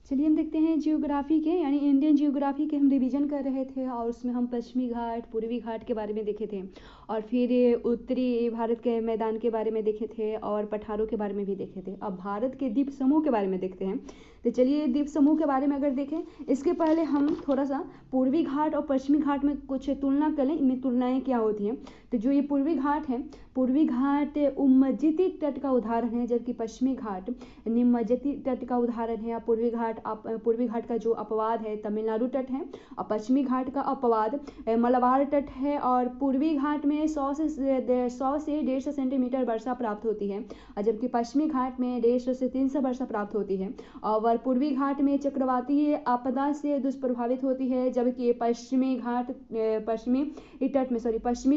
चलिए हम देखते हैं जियोग्राफी के, यानी इंडियन जियोग्राफी के हम रिवीजन कर रहे थे और उसमें हम पश्चिमी घाट, पूर्वी घाट के बारे में देखे थे और फिर उत्तरी भारत के मैदान के बारे में देखे थे और पठारों के बारे में भी देखे थे। अब भारत के द्वीप समूह के बारे में देखते हैं। तो चलिए द्वीप समूह के बारे में अगर देखें, इसके पहले हम थोड़ा सा पूर्वी घाट और पश्चिमी घाट में कुछ तुलना कर लें, इनमें तुलनाएं क्या होती हैं। तो जो ये पूर्वी घाट है, पूर्वी घाट उम्मजीती तट का उदाहरण है, जबकि पश्चिमी घाट निम्नजती तट का उदाहरण है। पूर्वी घाट का जो अपवाद है तमिलनाडु तट है और पश्चिमी घाट का अपवाद मलबार तट है। और पूर्वी घाट में 100 से 150 सेंटीमीटर वर्षा प्राप्त होती है, जबकि पश्चिमी घाट में 150 से 300 वर्षा प्राप्त होती है। और पूर्वी घाट में चक्रवातीय आपदा से दुष्प्रभावित होती है, जबकि पश्चिमी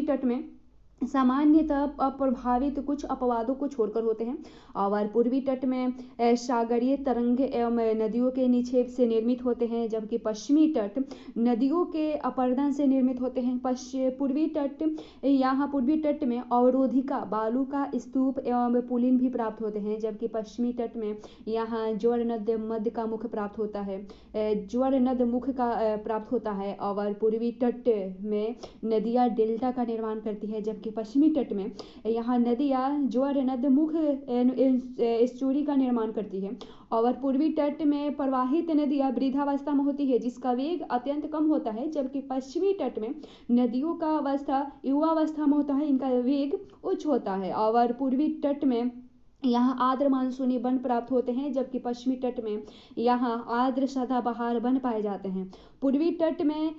तट में सामान्यतः अप्रभावित कुछ अपवादों को छोड़कर होते हैं। और पूर्वी तट में सागरीय तरंग एवं नदियों के निक्षेप से निर्मित होते हैं, जबकि पश्चिमी तट नदियों के अपरदन से निर्मित होते हैं। पूर्वी तट में अवरोधिका, बालू का स्तूप एवं पुलिन भी प्राप्त होते हैं, जबकि पश्चिमी तट में यहाँ ज्वर नद मध्य का मुख प्राप्त होता है, प्राप्त होता है। और पूर्वी तट में नदियाँ डेल्टा का निर्माण करती है, जबकि पश्चिमी तट में यहाँ नदियाँ ज्वर नद मुख एस्चुरी का निर्माण करती है। और पूर्वी तट में प्रवाहित नदियाँ वृद्धावस्था में होती है, जिसका वेग अत्यंत कम होता है, जबकि पश्चिमी तट में नदियों का अवस्था युवावस्था में होता है, इनका वेग उच्च होता है। और पूर्वी तट में यहाँ आर्द्र मानसूनी वन प्राप्त होते हैं, जबकि पश्चिमी तट में यहाँ आर्द्र सदाबहार वन पाए जाते हैं। पूर्वी तट में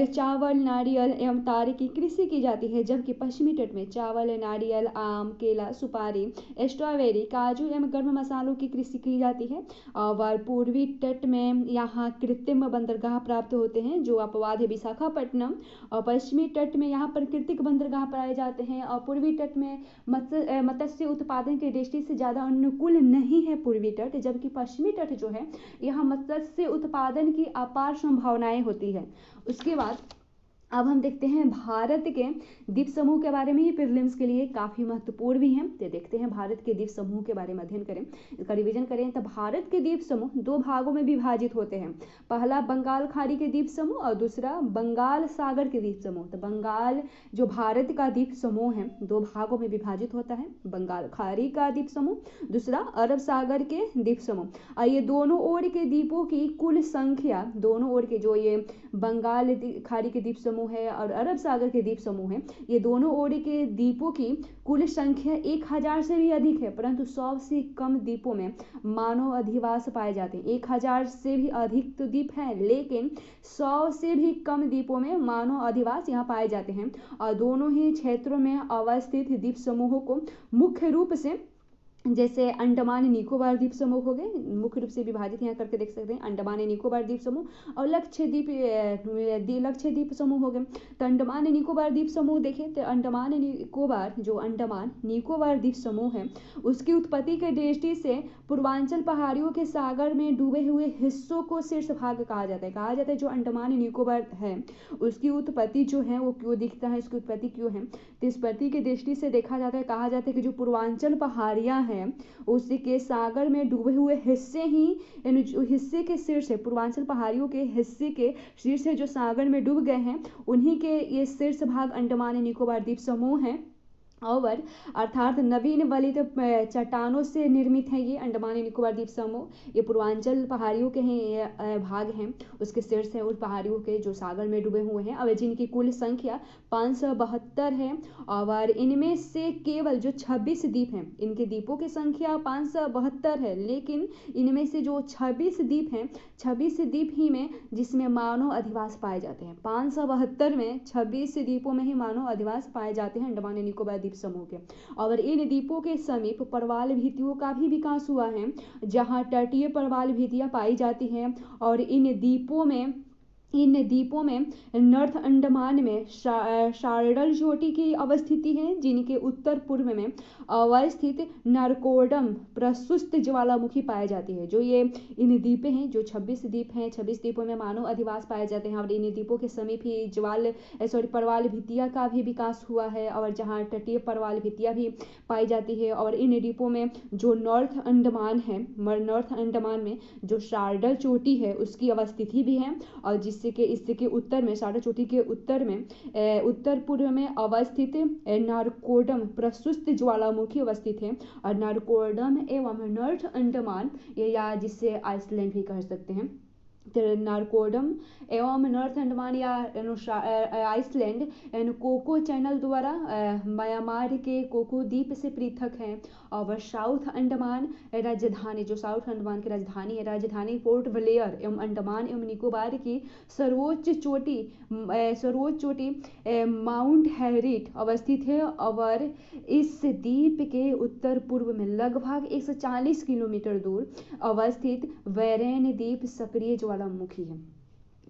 चावल, नारियल एवं तारे की कृषि की जाती है, जबकि पश्चिमी तट में चावल, नारियल, आम, केला, सुपारी, स्ट्रॉबेरी, काजू एवं गर्म मसालों की कृषि की जाती है। और पूर्वी तट में यहाँ कृत्रिम बंदरगाह प्राप्त होते हैं, जो अपवाद है विशाखापट्टनम। और पश्चिमी तट में यहाँ प्राकृतिक बंदरगाह पाए जाते हैं। और पूर्वी तट में मत्स्य उत्पादन के दृष्टि से ज़्यादा अनुकूल नहीं है पूर्वी तट, जबकि पश्चिमी तट जो है यहाँ मत्स्य उत्पादन की अपार संभावनाएं होती है। उसके बाद अब हम देखते हैं भारत के द्वीप समूह के बारे में। ये प्रीलिम्स के लिए काफ़ी महत्वपूर्ण भी हैं। तो देखते हैं भारत के द्वीप समूह के बारे में अध्ययन करें, इसका रिवीजन करें। तो भारत के द्वीप समूह दो भागों में विभाजित होते हैं। पहला बंगाल खाड़ी के द्वीप समूह और दूसरा बंगाल सागर के द्वीप समूह। तो बंगाल जो भारत का द्वीप समूह है दो भागों में विभाजित होता है, बंगाल खाड़ी का द्वीप समूह, दूसरा अरब सागर के द्वीप समूह। और ये दोनों ओर के द्वीपों की कुल संख्या, दोनों ओर के जो ये बंगाल खाड़ी के द्वीप समूह है और अरब सागर के द्वीप समूह है, ये दोनों ओर के द्वीपों की कुल संख्या 1000 से भी अधिक है, परंतु 100 से कम द्वीपों में मानव अधिवास पाए जाते हैं। 1000 से भी अधिक तो द्वीप हैं, लेकिन 100 से भी कम द्वीपों में मानव अधिवास यहाँ पाए जाते हैं। और दोनों ही क्षेत्रों में अवस्थित द्वीप समूहों को मुख्य रूप से, जैसे अंडमान निकोबार द्वीप समूह हो गए, मुख्य रूप से विभाजित यहाँ करके देख सकते हैं, अंडमान निकोबार द्वीप समूह और लक्षद्वीप समूह हो गए। तो अंडमान निकोबार द्वीप समूह देखें तो अंडमान निकोबार द्वीप समूह है, उसकी उत्पत्ति के दृष्टि से पूर्वांचल पहाड़ियों के सागर में डूबे हुए हिस्सों को शीर्ष भाग कहा जाता है। जो अंडमान निकोबार है उसकी उत्पत्ति जो है वो क्यों दिखता है, इसकी उत्पत्ति क्यों है, तो इस उत्पत्ति के दृष्टि से देखा जाता है, कहा जाता है कि जो पूर्वांचल पहाड़ियाँ हैं उसके सागर में डूबे हुए हिस्से के शीर्ष, पूर्वांचल पहाड़ियों के हिस्से के शीर्ष जो सागर में डूब गए हैं उन्हीं के ये शीर्ष भाग अंडमान निकोबार द्वीप समूह है। और अर्थात नवीन वलित चट्टानों से निर्मित है ये अंडमान निकोबार द्वीप समूह। ये पूर्वांचल पहाड़ियों के भाग हैं, उसके शीर्ष है उस पहाड़ियों के जो सागर में डूबे हुए हैं, और जिनकी कुल संख्या 572 है। और इनमें से केवल जो 26 द्वीप हैं, इनके द्वीपों की संख्या 572 है, लेकिन इनमें से जो 26 द्वीप हैं, 26 द्वीप ही में जिसमें मानव अधिवास पाए जाते हैं। 572 में 26 द्वीपों में ही मानव अधिवास पाए जाते हैं अंडमान निकोबार समूह के। और इन द्वीपों के समीप प्रवाल भित्तियों का भी विकास हुआ है, जहां तटीय प्रवाल भित्तियां पाई जाती हैं। और इन द्वीपों में इन द्वीपों में नॉर्थ अंडमान में शार्डल चोटी की अवस्थिति है, जिनके उत्तर पूर्व में अवस्थित नारकोडम प्रशुष्क ज्वालामुखी पाई जाती है। जो ये इन द्वीपें हैं, जो 26 द्वीप हैं, 26 द्वीपों में मानव अधिवास पाए जाते हैं और इन द्वीपों के समीप ही परवाल भित्तियां का भी विकास हुआ है और जहाँ तटीय परवाल भित्तियां भी पाई जाती है। और इन द्वीपों में जो नॉर्थ अंडमान है, नॉर्थ अंडमान में जो शार्डल चोटी है उसकी अवस्थिति भी है, और इसके उत्तर में, शार्डल चोटी के उत्तर में उत्तर पूर्व में अवस्थित नारकोडम प्रशुष्क ज्वालामुखी अवस्थित है। और नारकोडम एवं नॉर्थ अंडमान, या जिसे आइसलैंड भी कह सकते हैं, नारकोडम एवं नॉर्थ अंडमान या आइसलैंड कोको चैनल द्वारा म्यांमार के कोको द्वीप से पृथक है। और साउथ अंडमान राजधानी, जो साउथ अंडमान की राजधानी है, राजधानी पोर्ट ब्लेयर एवं अंडमान एवं निकोबार की सर्वोच्च चोटी माउंट हैरिट अवस्थित है। और इस द्वीप के उत्तर पूर्व में लगभग 140 किलोमीटर दूर अवस्थित वैरेन द्वीप सक्रिय ज्वालामुखी है।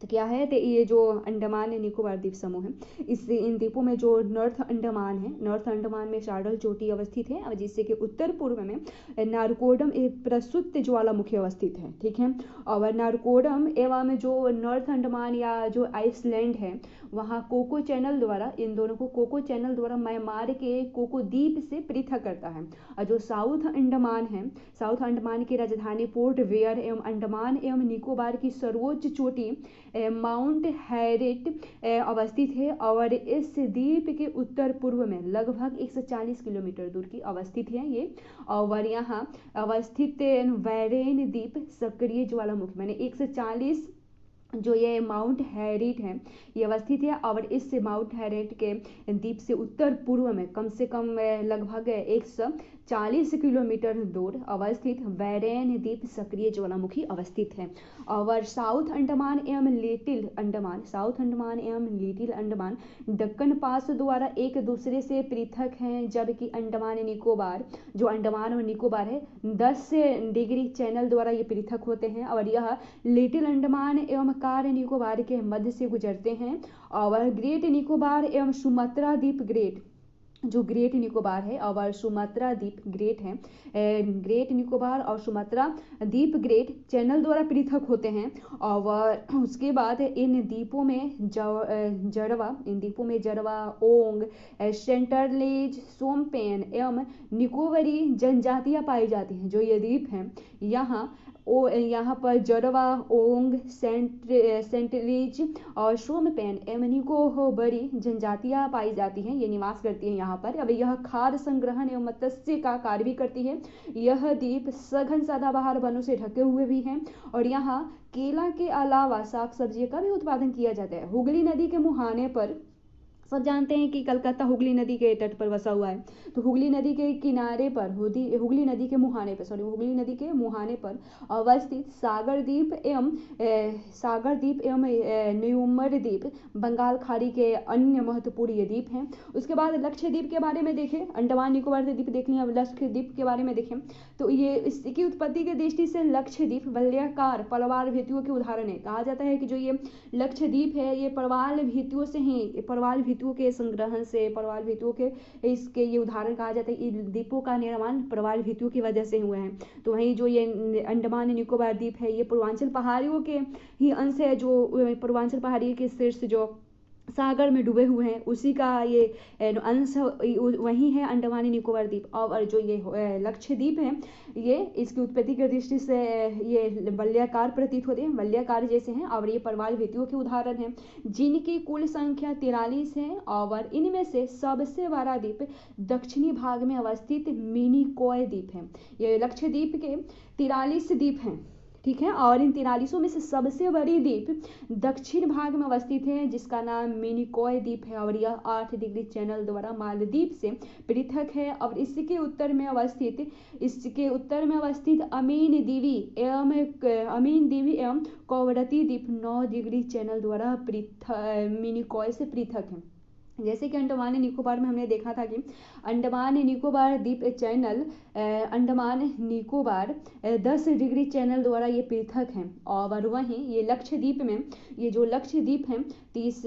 तो क्या है, तो ये जो अंडमान निकोबार द्वीप समूह है, इससे इन द्वीपों में जो नॉर्थ अंडमान है, नॉर्थ अंडमान में शार्डल चोटी अवस्थित है और जिससे कि उत्तर पूर्व में नारकोडम प्रशुष्क ज्वालामुखी अवस्थित है। ठीक है, और नारकोडम एवं जो नॉर्थ अंडमान या जो आइसलैंड है, वहाँ कोको चैनल द्वारा, इन दोनों को कोको चैनल द्वारा म्यांमार के कोको द्वीप से पृथक करता है। और जो साउथ अंडमान है, साउथ अंडमान की राजधानी पोर्ट ब्लेयर एवं अंडमान एवं निकोबार की सर्वोच्च चोटी माउंट हैरिट अवस्थित है और इस द्वीप के उत्तर पूर्व में लगभग 140 किलोमीटर दूर की अवस्थित है ये। और यहाँ अवस्थित वैरेन द्वीप सक्रिय ज्वालामुखी, मैंने 140 जो ये माउंट हैरिट है ये अवस्थित है। और इस माउंट हैरिट के द्वीप से उत्तर पूर्व में कम से कम लगभग 140 किलोमीटर दूर अवस्थित वैरेन द्वीप सक्रिय ज्वालामुखी अवस्थित है। और साउथ अंडमान एवं लिटिल अंडमान, साउथ अंडमान एवं लिटिल अंडमान दक्कन पास द्वारा एक दूसरे से पृथक हैं, जबकि अंडमान निकोबार, जो अंडमान और निकोबार है, 10 डिग्री चैनल द्वारा ये पृथक होते हैं। और यह लिटिल अंडमान एवं कार निकोबार के मध्य से गुजरते हैं। और ग्रेट निकोबार एवं सुमात्रा द्वीप, जो ग्रेट निकोबार है और सुमात्रा द्वीप ग्रेट है, ग्रेट निकोबार और सुमात्रा द्वीप ग्रेट चैनल द्वारा पृथक होते हैं। और उसके बाद इन द्वीपों में जरवा, ओंग, सेंटरलेज, सोमपेन एवं निकोबरी जनजातियां पाई जाती हैं। जो ये द्वीप हैं, यहाँ पर जरवा, ओंग, सेंटलीज और सोमपेन एवं निकोबरी जनजातियां पाई जाती हैं, ये निवास करती हैं यहाँ पर। अब यह खाद्य संग्रहण एवं मत्स्य का कार्य भी करती है। यह द्वीप सघन सदाबहार वनों से ढके हुए भी हैं और यहाँ केला के अलावा साग सब्जी का भी उत्पादन किया जाता है। हुगली नदी के मुहाने पर, सब जानते हैं कि कलकत्ता हुगली नदी के तट पर बसा हुआ है, तो हुगली नदी के किनारे पर, हुगली नदी के मुहाने पर अवस्थित सागर द्वीप एवं न्यूमर द्वीप बंगाल खाड़ी के अन्य महत्वपूर्ण ये द्वीप हैं। उसके बाद लक्षद्वीप के बारे में देखें, अंडमान निकोबार द्वीप देख लिया, अब लक्षद्वीप के बारे में देखें तो ये इसकी उत्पत्ति की दृष्टि से लक्षद्वीप वलयाकार परवाल भित्तियों के उदाहरण है। कहा जाता है कि जो ये लक्षद्वीप है ये परवाल भित्तियों के संग्रहण से, परवाल भित्तियों के इसके ये उदाहरण कहा जाता है। इन द्वीपों का निर्माण परवाल भित्तियों की वजह से हुए हैं। तो वहीं जो ये अंडमान निकोबार द्वीप है ये पूर्वांचल पहाड़ियों के ही अंश है, जो पूर्वांचल पहाड़ियों के शीर्ष जो सागर में डूबे हुए हैं उसी का ये अंश वही है अंडमान निकोबार द्वीप। और जो ये लक्षद्वीप है ये इसकी उत्पत्ति की दृष्टि से ये वलयाकार प्रतीत होते हैं, वलयाकार जैसे हैं और ये परवाल भित्तियों के उदाहरण हैं, जिनकी कुल संख्या 43 है। और इनमें से सबसे बड़ा द्वीप दक्षिणी भाग में अवस्थित मिनिकॉय द्वीप है। ये लक्षद्वीप के 43 द्वीप हैं, ठीक है, और इन 43 में से सबसे बड़ी द्वीप दक्षिण भाग में अवस्थित है जिसका नाम मिनिकॉय द्वीप है और यह 8 डिग्री चैनल द्वारा मालदीव से पृथक है। और इसके उत्तर में अवस्थित अमीन द्वीपी एवं कवरती द्वीप 9 डिग्री चैनल द्वारा मिनिकॉय से पृथक है। जैसे कि अंडमान निकोबार में हमने देखा था कि अंडमान निकोबार द्वीप channel Andaman Nicobar 10 degree channel द्वारा ये पृथक हैं। और वहीं ये लक्षद्वीप में, ये जो लक्षद्वीप हैं, तो इस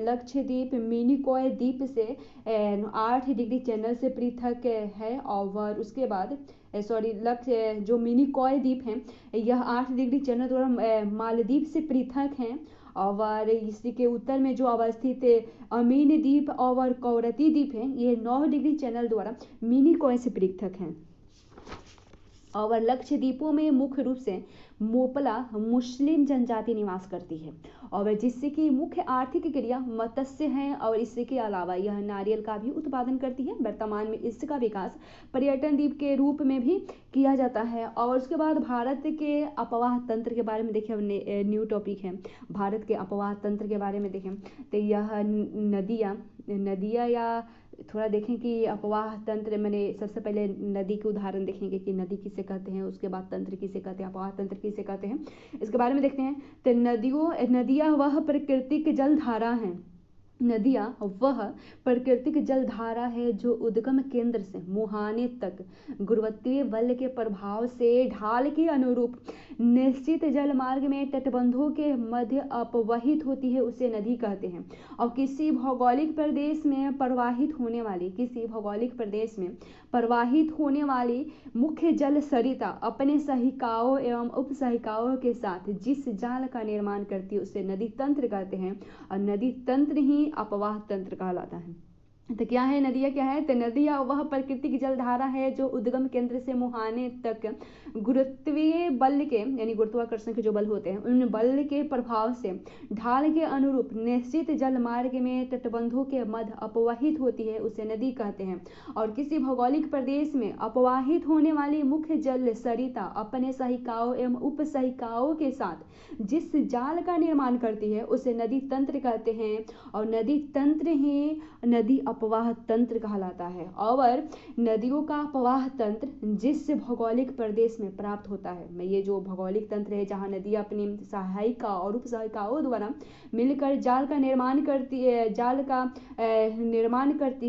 लक्षद्वीप मिनिकॉय द्वीप से 8 डिग्री चैनल से पृथक है। और उसके बाद जो मिनिकॉय द्वीप हैं, यह 8 डिग्री चैनल द्वारा मालदीव से पृथक हैं। और इसी के उत्तर में जो अवस्थित अमीन द्वीप और कौरती द्वीप है, ये 9 डिग्री चैनल द्वारा मिनिकॉय से पृथक हैं। और लक्षद्वीपों में मुख्य रूप से मोपला मुस्लिम जनजाति निवास करती है, और जिससे कि मुख्य आर्थिक क्रिया मत्स्य है। और इसके अलावा यह नारियल का भी उत्पादन करती है। वर्तमान में इसका विकास पर्यटन द्वीप के रूप में भी किया जाता है। और उसके बाद भारत के अपवाह तंत्र के बारे में देखें, हमने न्यू टॉपिक है भारत के अपवाह तंत्र के बारे में देखें, तो यह नदियाँ या थोड़ा देखें कि अपवाह तंत्र, मैंने सबसे पहले नदी के उदाहरण देखेंगे कि नदी किसे कहते हैं, उसके बाद तंत्र किसे कहते हैं, अपवाह तंत्र किसे कहते हैं, इसके बारे में देखते हैं। तो नदियाँ वह प्राकृतिक जलधारा हैं, नदियाँ वह प्राकृतिक जलधारा है जो उद्गम केंद्र से मुहाने तक गुरुत्वीय बल के प्रभाव से ढाल के अनुरूप निश्चित जल मार्ग में तटबंधों के मध्य अपवहित होती है, उसे नदी कहते हैं। और किसी भौगोलिक प्रदेश में प्रवाहित होने वाली मुख्य जल सरिता अपने सहिकाओं एवं उपसहिकाओं के साथ जिस जाल का निर्माण करती है उसे नदी तंत्र कहते हैं। और नदी तंत्र ही अपवाह तंत्र कहलाता है। तो क्या है नदियाँ, क्या है, तो नदियाँ वह प्राकृतिक जलधारा है जो उद्गम केंद्र से मुहाने तक गुरुत्वीय बल के, यानी गुरुत्वाकर्षण के जो बल होते हैं, उन बल के प्रभाव से ढाल के अनुरूप निश्चित जल मार्ग में तटबंधों के मध्य अपवाहित होती है, उसे नदी कहते हैं। और किसी भौगोलिक प्रदेश में अपवाहित होने वाली मुख्य जल सरिता अपने सहिकाओं एवं उपसहिकाओं के साथ जिस जाल का निर्माण करती है उसे नदी तंत्र कहते हैं। और नदी तंत्र ही नदी अपवाह तंत्र कहलाता है। और नदियों का अपवाह तंत्र जिस भौगोलिक प्रदेश में प्राप्त होता है, मैं ये जो भौगोलिक तंत्र है जहाँ नदियाँ अपनी सहायिका और उपसहायिकाओं द्वारा मिलकर जाल का निर्माण करती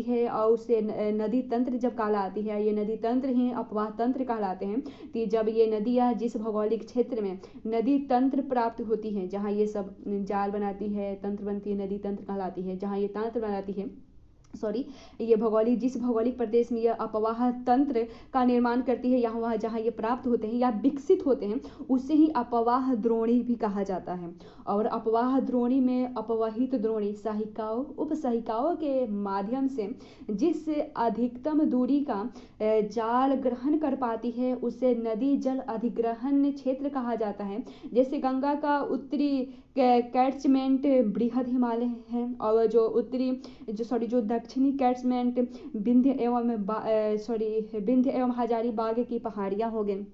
है और उसे नदी तंत्र जब कहलाती है, ये नदी तंत्र ही अपवाह तंत्र कहलाते हैं। कि जब ये नदियाँ जिस भौगोलिक क्षेत्र में नदी तंत्र प्राप्त होती है, जहाँ ये सब जाल बनाती है, तंत्र बनती है, नदी तंत्र कहलाती है। जहाँ ये तंत्र बनाती है, ये जिस भौगोलिक प्रदेश में यह अपवाह तंत्र का निर्माण करती है, यहाँ वह जहाँ ये प्राप्त होते हैं या विकसित होते हैं, उसे ही अपवाह द्रोणी भी कहा जाता है। और अपवाह द्रोणी में अपवहित द्रोणी सहिकाओं उपसहिकाओं के माध्यम से जिस अधिकतम दूरी का जाल ग्रहण कर पाती है उसे नदी जल अधिग्रहण क्षेत्र कहा जाता है। जैसे गंगा का उत्तरी कैचमेंट बृहद हिमालय है, और जो दक्षिणी कैचमेंट विंध्य एवं हजारीबाग की पहाड़ियाँ हो गई।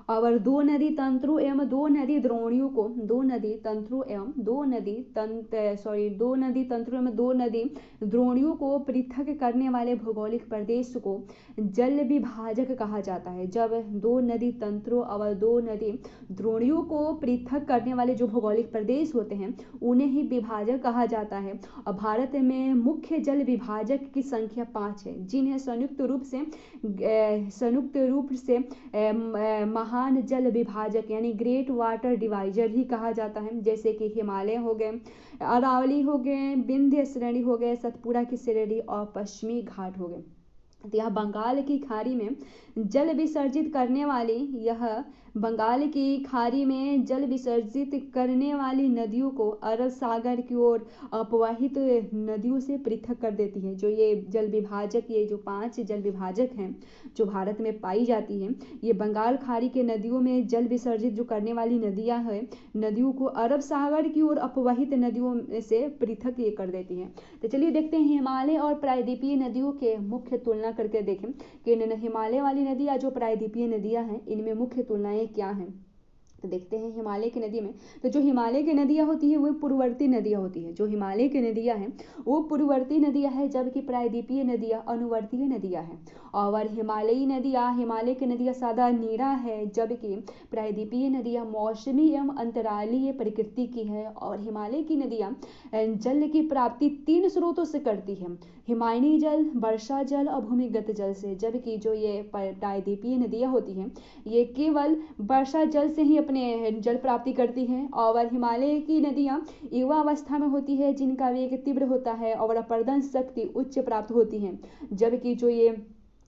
और दो नदी तंत्रों एवं दो नदी द्रोणियों को दो नदी द्रोणियों को पृथक करने वाले भौगोलिक प्रदेश को जल विभाजक कहा जाता है। जब दो नदी तंत्रों और दो नदी द्रोणियों को पृथक करने वाले जो भौगोलिक प्रदेश होते हैं उन्हें ही विभाजक कहा जाता है। और भारत में मुख्य जल विभाजक की संख्या 5 है, जिन्हें संयुक्त रूप से महान जल विभाजक यानी ग्रेट वाटर डिवाइजर ही कहा जाता है। जैसे कि हिमालय हो गए, अरावली हो गए, विंध्य श्रेणी हो गए, सतपुड़ा की श्रेणी और पश्चिमी घाट हो गए। तो यह बंगाल की खाड़ी में जल विसर्जित करने वाली नदियों को अरब सागर की ओर अपवाहित नदियों से पृथक कर देती है। जो ये जल विभाजक, ये जो 5 जल विभाजक हैं जो भारत में पाई जाती हैं, ये बंगाल खाड़ी के नदियों में जल विसर्जित जो करने वाली नदियां हैं, नदियों को अरब सागर की ओर अपवाहित नदियों से पृथक ये कर देती हैं। तो चलिए देखते हैं हिमालय और प्रायद्वीपीय नदियों के मुख्य तुलना करके देखें कि हिमालय वाली नदियाँ जो प्रायद्वीपीय नदियाँ हैं इनमें मुख्य तुलनाएं क्या हैं। तो देखते हैं हिमालय की नदी में, तो जो हिमालय की नदियाँ होती है वो पूर्ववर्ती नदियाँ होती है। जो हिमालय की नदियाँ हैं वो पूर्ववर्ती नदियाँ हैं, जबकि प्रायद्वीपीय नदियाँ अनुवर्तीय नदियाँ हैं। और हिमालयी नदियाँ, हिमालय की नदियाँ सादा नीरा है, जबकि प्रायद्वीपीय नदियाँ मौसमी एवं अंतरालीय प्रकृति की है। और हिमालय की नदियाँ जल की प्राप्ति 3 स्रोतों से करती है, हिमायनी जल, वर्षा जल और भूमिगत जल से। जबकि जो ये प्रायद्वीपीय नदियाँ होती हैं ये केवल वर्षा जल से ही अपने जल प्राप्ति करती हैं। और हिमालय की नदियाँ युवा अवस्था में होती है, जिनका वेग तीव्र होता है और अपर्दन शक्ति उच्च प्राप्त होती हैं। जबकि जो ये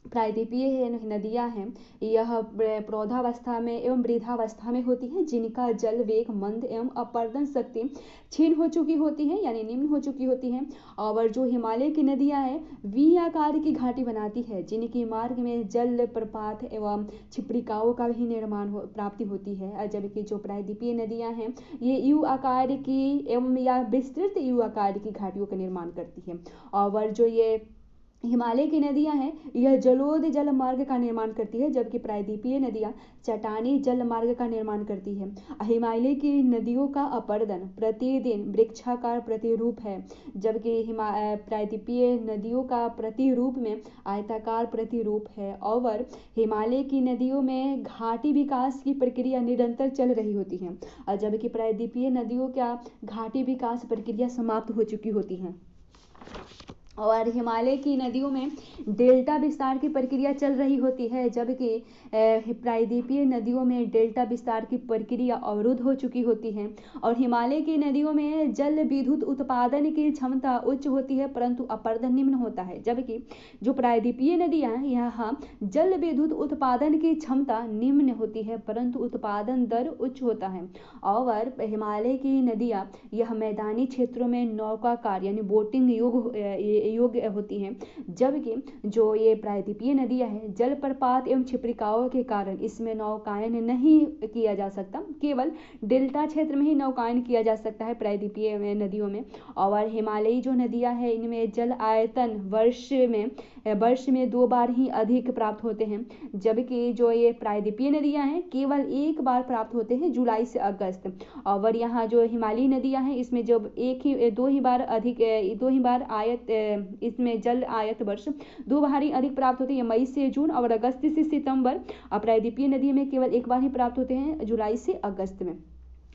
प्रायद्वीपीय नदियाँ हैं यह प्रौढ़ावस्था में एवं वृद्धावस्था में होती है, जिनका जल वेग मंद एवं अपर्दन शक्ति क्षीण हो चुकी होती है, यानी निम्न हो चुकी होती हैं। और जो हिमालय की नदियाँ हैं वी आकार की घाटी बनाती है, जिनकी मार्ग में जल प्रपात एवं छिप्रिकाओं का भी निर्माण प्राप्ति होती है। जबकि जो प्रायद्वीपीय नदियाँ हैं ये यू आकार की एवं या विस्तृत यू आकार की घाटियों का निर्माण करती है। और जो ये हिमालय की नदियां हैं यह जलोद जल मार्ग का निर्माण करती है, जबकि प्रायद्वीपीय नदियां चट्टानी जल मार्ग का निर्माण करती है। हिमालय की नदियों का अपर्दन प्रतिदिन वृक्षाकार प्रतिरूप है, जबकि प्रायद्वीपीय नदियों का प्रतिरूप में आयताकार प्रतिरूप है। और हिमालय की नदियों में घाटी विकास की प्रक्रिया निरंतर चल रही होती है, जबकि प्रायद्वीपीय नदियों का घाटी विकास प्रक्रिया समाप्त हो चुकी होती है। और हिमालय की नदियों में डेल्टा विस्तार की प्रक्रिया चल रही होती है, जबकि प्रायद्वीपीय नदियों में डेल्टा विस्तार की प्रक्रिया अवरुद्ध हो चुकी होती है। और हिमालय की नदियों में जल विद्युत उत्पादन की क्षमता उच्च होती है, परंतु अपर्दन निम्न होता है। जबकि जो प्रायद्वीपीय नदियाँ हैं यहाँ जल विद्युत उत्पादन की क्षमता निम्न होती है, परंतु उत्पादन दर उच्च होता है। और हिमालय की नदियाँ यह मैदानी क्षेत्रों में नौकाकार यानी बोटिंग योग्य होती हैं, जबकि जो ये प्रायद्वीपीय नदियाँ हैं जलप्रपात एवं छिप्रिकाओं के कारण इसमें नौकायन नहीं किया जा सकता, केवल डेल्टा क्षेत्र में ही नौकायन किया जा सकता है प्रायद्वीपीय नदियों में। और हिमालयी जो नदियाँ हैं इनमें जल आयतन वर्ष में 2 बार ही अधिक प्राप्त होते हैं, जबकि जो ये प्रायद्वीपीय नदियाँ हैं केवल 1 बार प्राप्त होते हैं, जुलाई से अगस्त। और यहाँ जो हिमालयी नदियाँ हैं इसमें जब 2 ही बार आयत इसमें जल आयत वर्ष 2 बार ही अधिक प्राप्त होते हैं, मई से जून और अगस्त से सितंबर। प्रायद्वीपीय नदी में केवल 1 बार ही प्राप्त होते हैं, जुलाई से अगस्त में।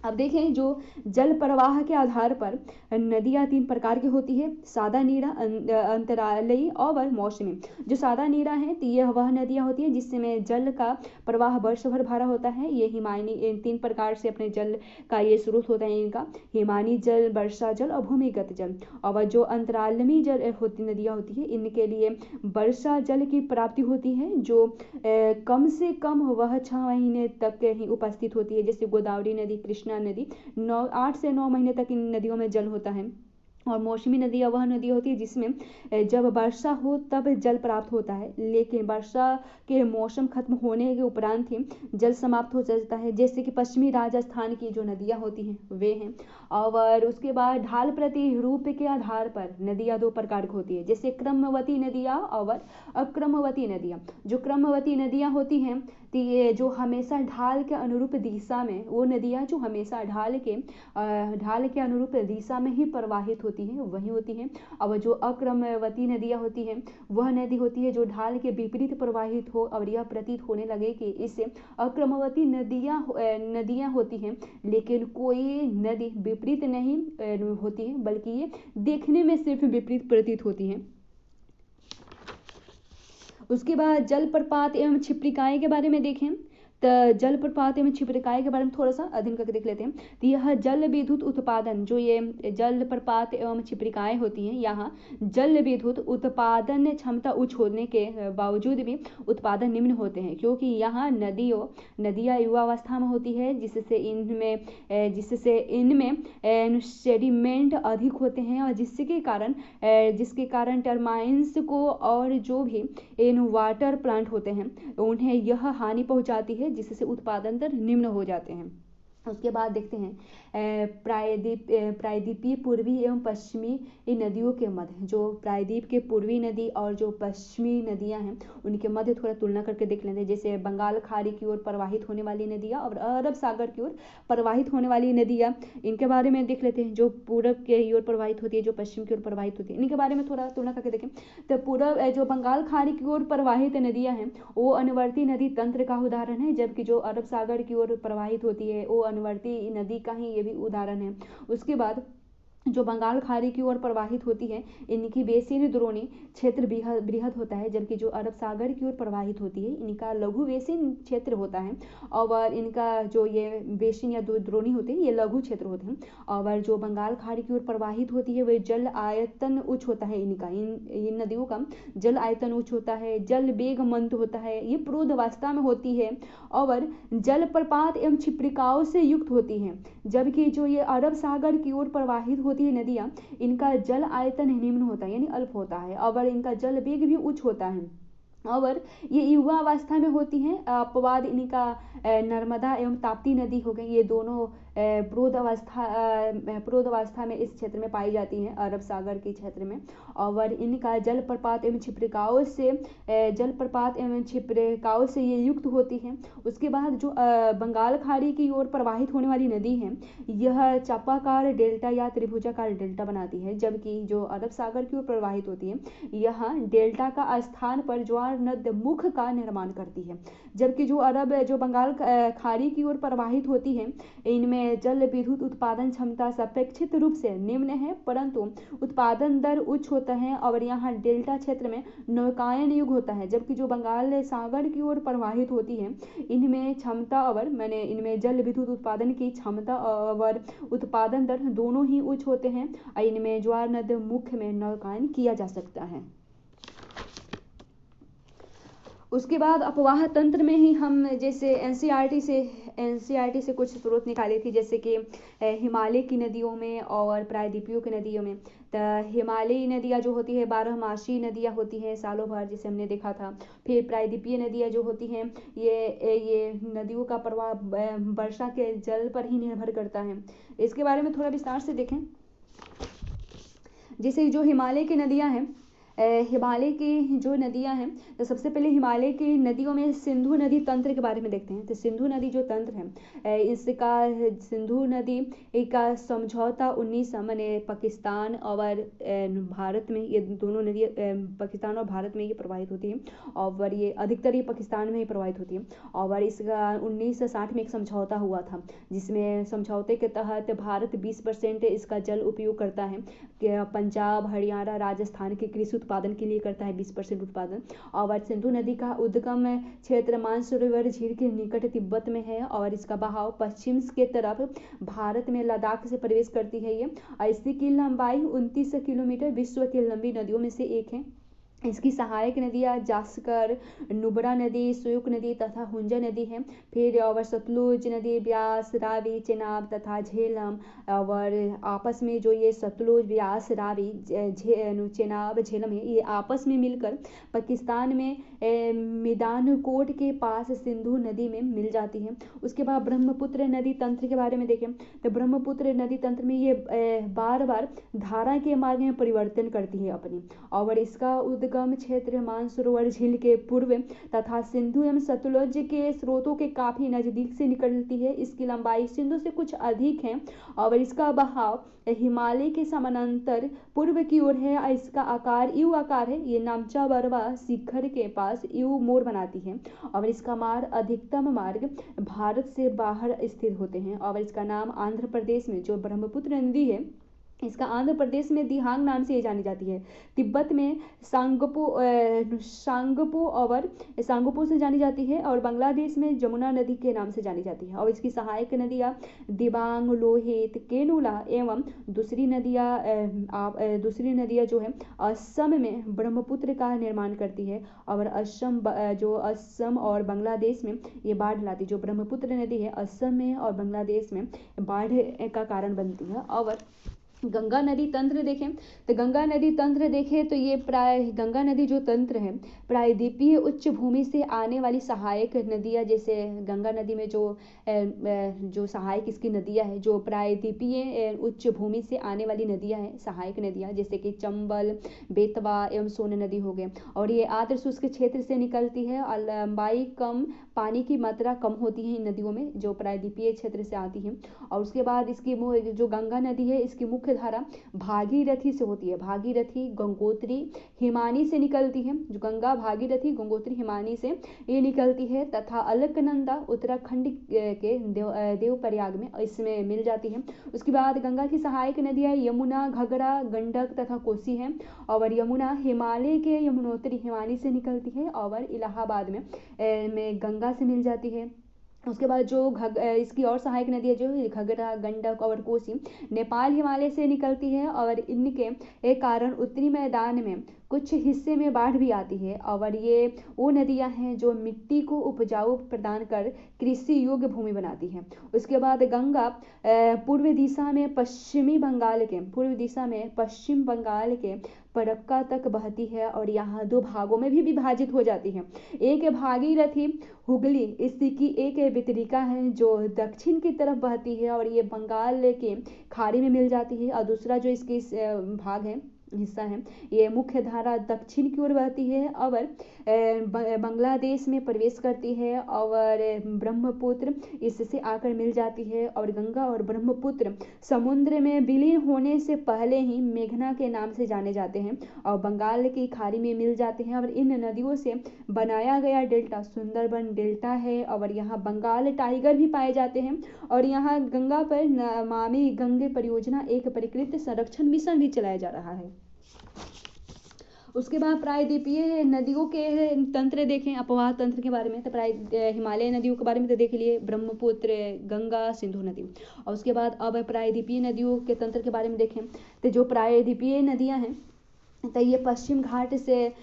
अब देखें जो जल प्रवाह के आधार पर नदियाँ 3 प्रकार की होती है, सादा नीरा, अंतरालयी और मौसमी। जो सादा नीरा है तो यह वह नदियाँ होती है जिसमें जल का प्रवाह वर्ष भर भरा होता है। ये हिमायनी 3 प्रकार से अपने जल का ये स्रोत होता है इनका, हिमानी जल, वर्षा जल और भूमिगत जल। और जो अंतरालमी जल नदियाँ होती है इनके लिए वर्षा जल की प्राप्ति होती है, जो कम से कम वह 6 महीने तक ही उपस्थित होती है। जैसे गोदावरी नदी, कृष्णा नदी 8 से 9 महीने तक इन नदियों में जल होता है। और मौसमी नदियाँ वह नदी होती है जिसमें जब वर्षा हो तब जल प्राप्त होता है, लेकिन वर्षा के मौसम खत्म होने के उपरांत ही जल समाप्त हो जाता है। जैसे कि पश्चिमी राजस्थान की जो नदियाँ होती हैं वे हैं। और उसके बाद ढाल प्रतिरूप के आधार पर नदियाँ 2 प्रकार की होती है, जैसे क्रमवती नदियाँ और अक्रमवती नदियाँ। जो क्रमवती नदियाँ होती हैं तो ये जो हमेशा ढाल के अनुरूप दिशा में, वो नदियाँ जो हमेशा ढाल के अनुरूप दिशा में ही प्रवाहित होती हैं वही होती हैं। अब जो अक्रमवती नदियाँ होती हैं वह नदी होती है जो ढाल के विपरीत प्रवाहित हो और यह प्रतीत होने लगे कि इससे अक्रमवती नदियाँ होती हैं, लेकिन कोई नदी विपरीत नहीं होती है, बल्कि ये देखने में सिर्फ विपरीत प्रतीत होती हैं। उसके बाद जलप्रपात एवं छिप्रिकाएँ के बारे में देखें तो जलप्रपात एवं छिप्रिकाएँ के बारे में थोड़ा सा अध्ययन करके देख लेते हैं। तो यह जल विद्युत उत्पादन, जो ये जलप्रपात एवं छिप्रिकाएँ होती हैं यहाँ जल विद्युत उत्पादन क्षमता उच्च होने के बावजूद भी उत्पादन निम्न होते हैं, क्योंकि यहाँ नदियाँ युवावस्था में होती है, जिससे इनमें सेडिमेंट अधिक होते हैं और जिसके कारण टर्माइन्स को और जो भी इन वाटर प्लांट होते हैं उन्हें यह हानि पहुंचाती है, जिससे उत्पादन दर निम्न हो जाते हैं। उसके बाद देखते हैं प्रायद्वीपीय पूर्वी एवं पश्चिमी नदियों के मध्य, जो प्रायद्वीप के पूर्वी नदी और जो पश्चिमी नदियां हैं उनके मध्य थोड़ा तुलना करके देख लेते हैं। जैसे बंगाल खाड़ी की ओर प्रवाहित होने वाली नदियां और अरब सागर की ओर प्रवाहित होने वाली नदियां, इनके बारे में देख लेते हैं। जो पूरब के ओर प्रवाहित होती है, जो पश्चिम की ओर प्रवाहित होती है, इनके बारे में थोड़ा तुलना करके देखें। तो पूरब जो बंगाल खाड़ी की ओर प्रवाहित नदियां हैं वो अनुवर्ती नदी तंत्र का उदाहरण है, जबकि जो अरब सागर की ओर प्रवाहित होती है वो अनुवर्ती नदी का ही ये भी उदाहरण है। उसके बाद जो बंगाल खाड़ी की ओर प्रवाहित होती है इनकी बेसिन द्रोणी क्षेत्र बृहद होता है, जबकि जो अरब सागर की ओर प्रवाहित होती है इनका लघु बेसिन क्षेत्र होता है। और इनका जो ये बेसिन या द्रोणी होते हैं ये लघु क्षेत्र होते हैं। और जो बंगाल खाड़ी की ओर प्रवाहित होती है वह जल आयतन उच्च होता है। इनका इन नदियों का जल आयतन उच्च होता है, जल वेग मंद होता है, ये प्रोध अवस्था में होती है और जल प्रपात एवं छिप्रिकाओं से युक्त होती हैं। जबकि जो ये अरब सागर की ओर प्रवाहित होती है नदियां, इनका जल आयतन निम्न होता है यानी अल्प होता है और इनका जल वेग भी उच्च होता है और ये युवा अवस्था में होती हैं। अपवाद इनका नर्मदा एवं ताप्ती नदी हो गई, ये दोनों प्रोध अवस्था में इस क्षेत्र में पाई जाती हैं, अरब सागर के क्षेत्र में। और इनका जल प्रपात एवं छिप्रिकाओं से ये युक्त होती हैं। उसके बाद जो बंगाल खाड़ी की ओर प्रवाहित होने वाली नदी है यह चपाकार डेल्टा या त्रिभुजाकार डेल्टा बनाती है, जबकि जो अरब सागर की ओर प्रवाहित होती है यह डेल्टा का स्थान पर ज्वार नद मुख का निर्माण करती है। जबकि जो बंगाल खाड़ी की ओर प्रवाहित होती है इनमें जल विद्युत उत्पादन क्षमता सापेक्षित रूप से निम्न है, परंतु उत्पादन दर उच्च होता है और यहाँ डेल्टा क्षेत्र में नौकायन युग होता है। जबकि जो बंगाल सागर की ओर प्रवाहित होती है इनमें जल विद्युत उत्पादन की क्षमता और उत्पादन दर दोनों ही उच्च होते हैं और इनमें ज्वार नद मुख में नौकायन किया जा सकता है। उसके बाद अपवाह तंत्र में ही हम जैसे एनसीईआरटी से कुछ स्रोत निकाली थी, जैसे कि हिमालय की नदियों में और प्रायद्वीपीय की नदियों में। तो हिमालयी नदियाँ जो होती है 12मासी नदियाँ होती हैं सालों भर, जिसे हमने देखा था। फिर प्रायद्वीपीय नदियाँ जो होती हैं ये नदियों का प्रवाह वर्षा के जल पर ही निर्भर करता है। इसके बारे में थोड़ा विस्तार से देखें। जैसे जो हिमालय की नदियाँ हैं, हिमालय की जो नदियां हैं, तो सबसे पहले हिमालय की नदियों में सिंधु नदी तंत्र के बारे में देखते हैं। तो सिंधु नदी जो तंत्र है इसका सिंधु नदी का समझौता 19 मैंने पाकिस्तान और भारत में ये दोनों नदी पाकिस्तान और भारत में ये प्रवाहित होती है और ये अधिकतर ये पाकिस्तान में ही प्रवाहित होती है। और इसका 1960 में एक समझौता हुआ था, जिसमें समझौते के तहत भारत 20% इसका जल उपयोग करता है। पंजाब, हरियाणा, राजस्थान के कृषि उत्पादन के लिए करता है 20% उत्पादन। और सिंधु नदी का उद्गम क्षेत्र मानसरोवर झील के निकट तिब्बत में है और इसका बहाव पश्चिम के तरफ भारत में लद्दाख से प्रवेश करती है। ये इसकी लंबाई 29 किलोमीटर विश्व की लंबी नदियों में से एक है। इसकी सहायक नदियाँ जास्कर, नुब्रा नदी, सुयुक नदी तथा हुंजा नदी है। फिर और सतलुज नदी, ब्यास, रावी, चेनाब तथा झेलम। और आपस में जो ये सतलुज, ब्यास, रावी, चेनाब, झेलम है, ये आपस में मिलकर पाकिस्तान में मिदानकोट के पास सिंधु नदी में मिल जाती है। उसके बाद ब्रह्मपुत्र नदी तंत्र के बारे में देखें तो ब्रह्मपुत्र नदी तंत्र में ये बार बार धारा के मार्ग में परिवर्तन करती है अपनी। और इसका उद्गम क्षेत्र मानसरोवर झील के पूर्व तथा सिंधु एवं सतलुज के स्रोतों के काफी नजदीक से निकलती है। इसकी लंबाई सिंधु से कुछ अधिक है और इसका बहाव हिमालय के समानांतर पूर्व की ओर है। इसका आकार यू आकार है। ये नामचा बरवा शिखर के पास यू मोड़ बनाती है और इसका मार्ग अधिकतम मार्ग भारत से बाहर स्थित होते हैं। और इसका नाम आंध्र प्रदेश में जो ब्रह्मपुत्र नदी है इसका आंध्र प्रदेश में दिहांग नाम से ये जानी जाती है। तिब्बत में सांगपो से जानी जाती है और बांग्लादेश में जमुना नदी के नाम से जानी जाती है। और इसकी सहायक नदियाँ दिबांग, लोहित, केनुला एवं दूसरी नदियाँ जो है असम में ब्रह्मपुत्र का निर्माण करती है। और असम और बांग्लादेश में ये बाढ़ लाती है। जो ब्रह्मपुत्र नदी है असम में और बांग्लादेश में बाढ़ का कारण बनती है। और गंगा नदी तंत्र देखें तो गंगा नदी तंत्र देखें तो ये प्राय गंगा नदी जो तंत्र है प्रायद्वीपीय उच्च भूमि से आने वाली सहायक नदियाँ, जैसे गंगा नदी में जो सहायक इसकी नदियाँ हैं जो प्रायद्वीपीय उच्च भूमि से आने वाली नदियाँ हैं, सहायक नदियाँ जैसे कि चंबल, बेतवा एवं सोन नदी हो गए। और ये आर्द्र शुष्क क्षेत्र से निकलती है और लंबाई कम, पानी की मात्रा कम होती है इन नदियों में जो प्रायद्वीपीय क्षेत्र से आती हैं। और उसके बाद इसकी जो गंगा नदी है इसकी मुख्य धारा भागीरथी से होती है। भागीरथी, गंगोत्री, हिमानी से निकलती है। जो गंगा, भागीरथी, गंगोत्री, हिमानी से ये निकलती है तथा अलकनंदा उत्तराखंड के देवप्रयाग में इसमें मिल जाती है। उसके बाद गंगा की सहायक नदियाँ यमुना, घघरा, गंडक तथा कोसी है। और यमुना हिमालय के यमुनोत्री हिमानी से निकलती है और इलाहाबाद में गंगा से मिल जाती है। उसके बाद जो इसकी और सहायक नदियाँ जो घघरा, गंडक और कोसी नेपाल हिमालय से निकलती है और इनके कारण उत्तरी मैदान में कुछ हिस्से में बाढ़ भी आती है। और ये वो नदियाँ हैं जो मिट्टी को उपजाऊ प्रदान कर कृषि योग्य भूमि बनाती हैं। उसके बाद गंगा पूर्व दिशा में पश्चिम बंगाल के फरक्का तक बहती है और यहाँ दो भागों में भी विभाजित हो जाती है। एक भागीरथी हुगली इसकी एक वितरिका है जो दक्षिण की तरफ बहती है और ये बंगाल के खाड़ी में मिल जाती है। और दूसरा जो इसकी भाग है, हिस्सा है, ये मुख्य धारा दक्षिण की ओर बहती है और बांग्लादेश में प्रवेश करती है और ब्रह्मपुत्र इससे आकर मिल जाती है। और गंगा और ब्रह्मपुत्र समुद्र में विलीन होने से पहले ही मेघना के नाम से जाने जाते हैं और बंगाल की खाड़ी में मिल जाते हैं। और इन नदियों से बनाया गया डेल्टा सुंदरबन डेल्टा है और यहाँ बंगाल टाइगर भी पाए जाते हैं। और यहाँ गंगा पर नमामि गंगे परियोजना एक परिष्कृत संरक्षण मिशन भी चलाया जा रहा है। उसके बाद प्रायद्वीपीय नदियों के तंत्र देखें, अपवाह तंत्र के बारे में तो हिमालय नदियों के बारे में तो देख लिए, ब्रह्मपुत्र, गंगा, सिंधु नदी। और उसके बाद अब प्रायद्वीपीय नदियों के तंत्र के बारे में देखें तो जो प्रायद्वीपीय नदियां हैं तो ये पश्चिम घाट से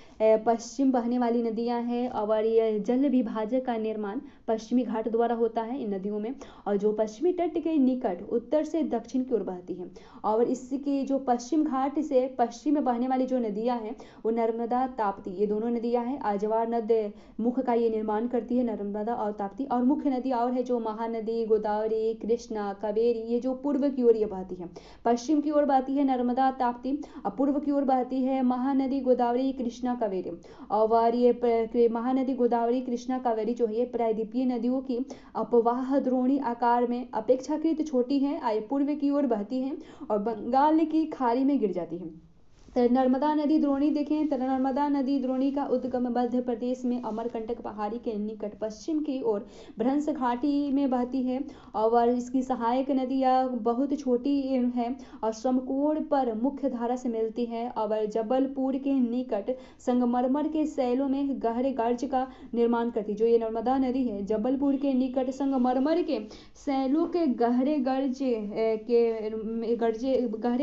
पश्चिम बहने वाली नदियां हैं और ये जल विभाजक का निर्माण पश्चिमी घाट द्वारा होता है इन नदियों में। और जो पश्चिमी तट के निकट उत्तर से दक्षिण की ओर बहती है। और इसकी जो पश्चिम घाट से पश्चिम में बहने वाली जो नदियां हैं वो नर्मदा, ताप्ती, ये दोनों नदियां हैं। अजवार नद मुख का ये निर्माण करती है, नर्मदा और ताप्ती। और मुख्य नदी और है जो महानदी, गोदावरी, कृष्णा, कावेरी, ये जो पूर्व की ओर ये बहती है। पश्चिम की ओर बहती है नर्मदा, ताप्ती और पूर्व की ओर बहती है महानदी, गोदावरी, कृष्णा, कावेरी। और ये महानदी, गोदावरी, कृष्णा, कावेरी जो है प्रायद्वीपीय नदियों की अपवाह द्रोणी आकार में अपेक्षाकृत छोटी है, पूर्व की ओर बहती है और बंगाल की खाड़ी में गिर जाती है। नर्मदा नदी द्रोणी देखें तो नर्मदा नदी द्रोणी का उद्गम मध्य प्रदेश में अमरकंटक पहाड़ी के निकट पश्चिम की ओर भ्रंश घाटी में बहती है। और इसकी सहायक नदियाँ बहुत छोटी है और समकोण पर मुख्य धारा से मिलती है। और जबलपुर के निकट संगमरमर के शैलों में गहरे गर्ज का निर्माण करती है। जो ये नर्मदा नदी है जबलपुर के निकट संगमरमर के शैलों के गहरे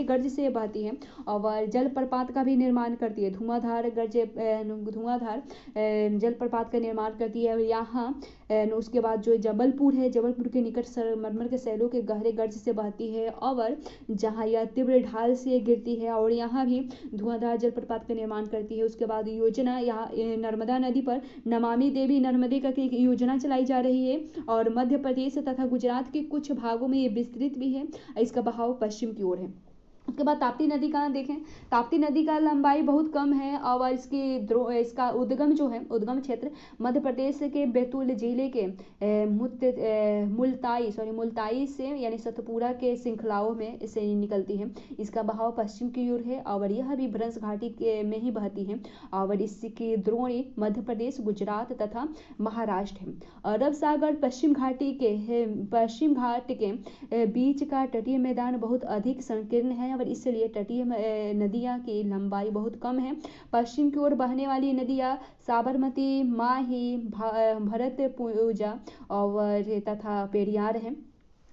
गर्ज से बहती है और जल प्रपात का भी निर्माण करती है। धुआंधार जलप्रपात का निर्माण करती है। और यहाँ उसके बाद जो जबलपुर है, जबलपुर के निकट संगमरमर के शैलों के गहरे गर्ज से बहती है और जहाँ यह तीव्र ढाल से गिरती है और यहाँ भी धुआंधार जलप्रपात का निर्माण करती है। उसके बाद योजना यहाँ नर्मदा नदी पर नमामि देवी नर्मदे का एक योजना चलाई जा रही है और मध्य प्रदेश तथा गुजरात के कुछ भागों में ये विस्तृत भी है। इसका बहाव पश्चिम की ओर है। उसके बाद ताप्ती नदी का देखें, ताप्ती नदी का लंबाई बहुत कम है और इसका उद्गम जो है, उद्गम क्षेत्र मध्य प्रदेश के बैतूल जिले के मुल्ताई से यानी सतपुरा के श्रृंखलाओं में से निकलती है। इसका बहाव पश्चिम की ओर है और यह भी भ्रंश घाटी में ही बहती है और इसकी द्रोणी मध्य प्रदेश, गुजरात तथा महाराष्ट्र है। अरब सागर पश्चिम घाट के बीच का तटीय मैदान बहुत अधिक संकीर्ण है और इसलिए तटीय नदियाँ की लंबाई बहुत कम है। पश्चिम की ओर बहने वाली नदियाँ साबरमती, माही, भरतपुजा और तथा पेरियार हैं।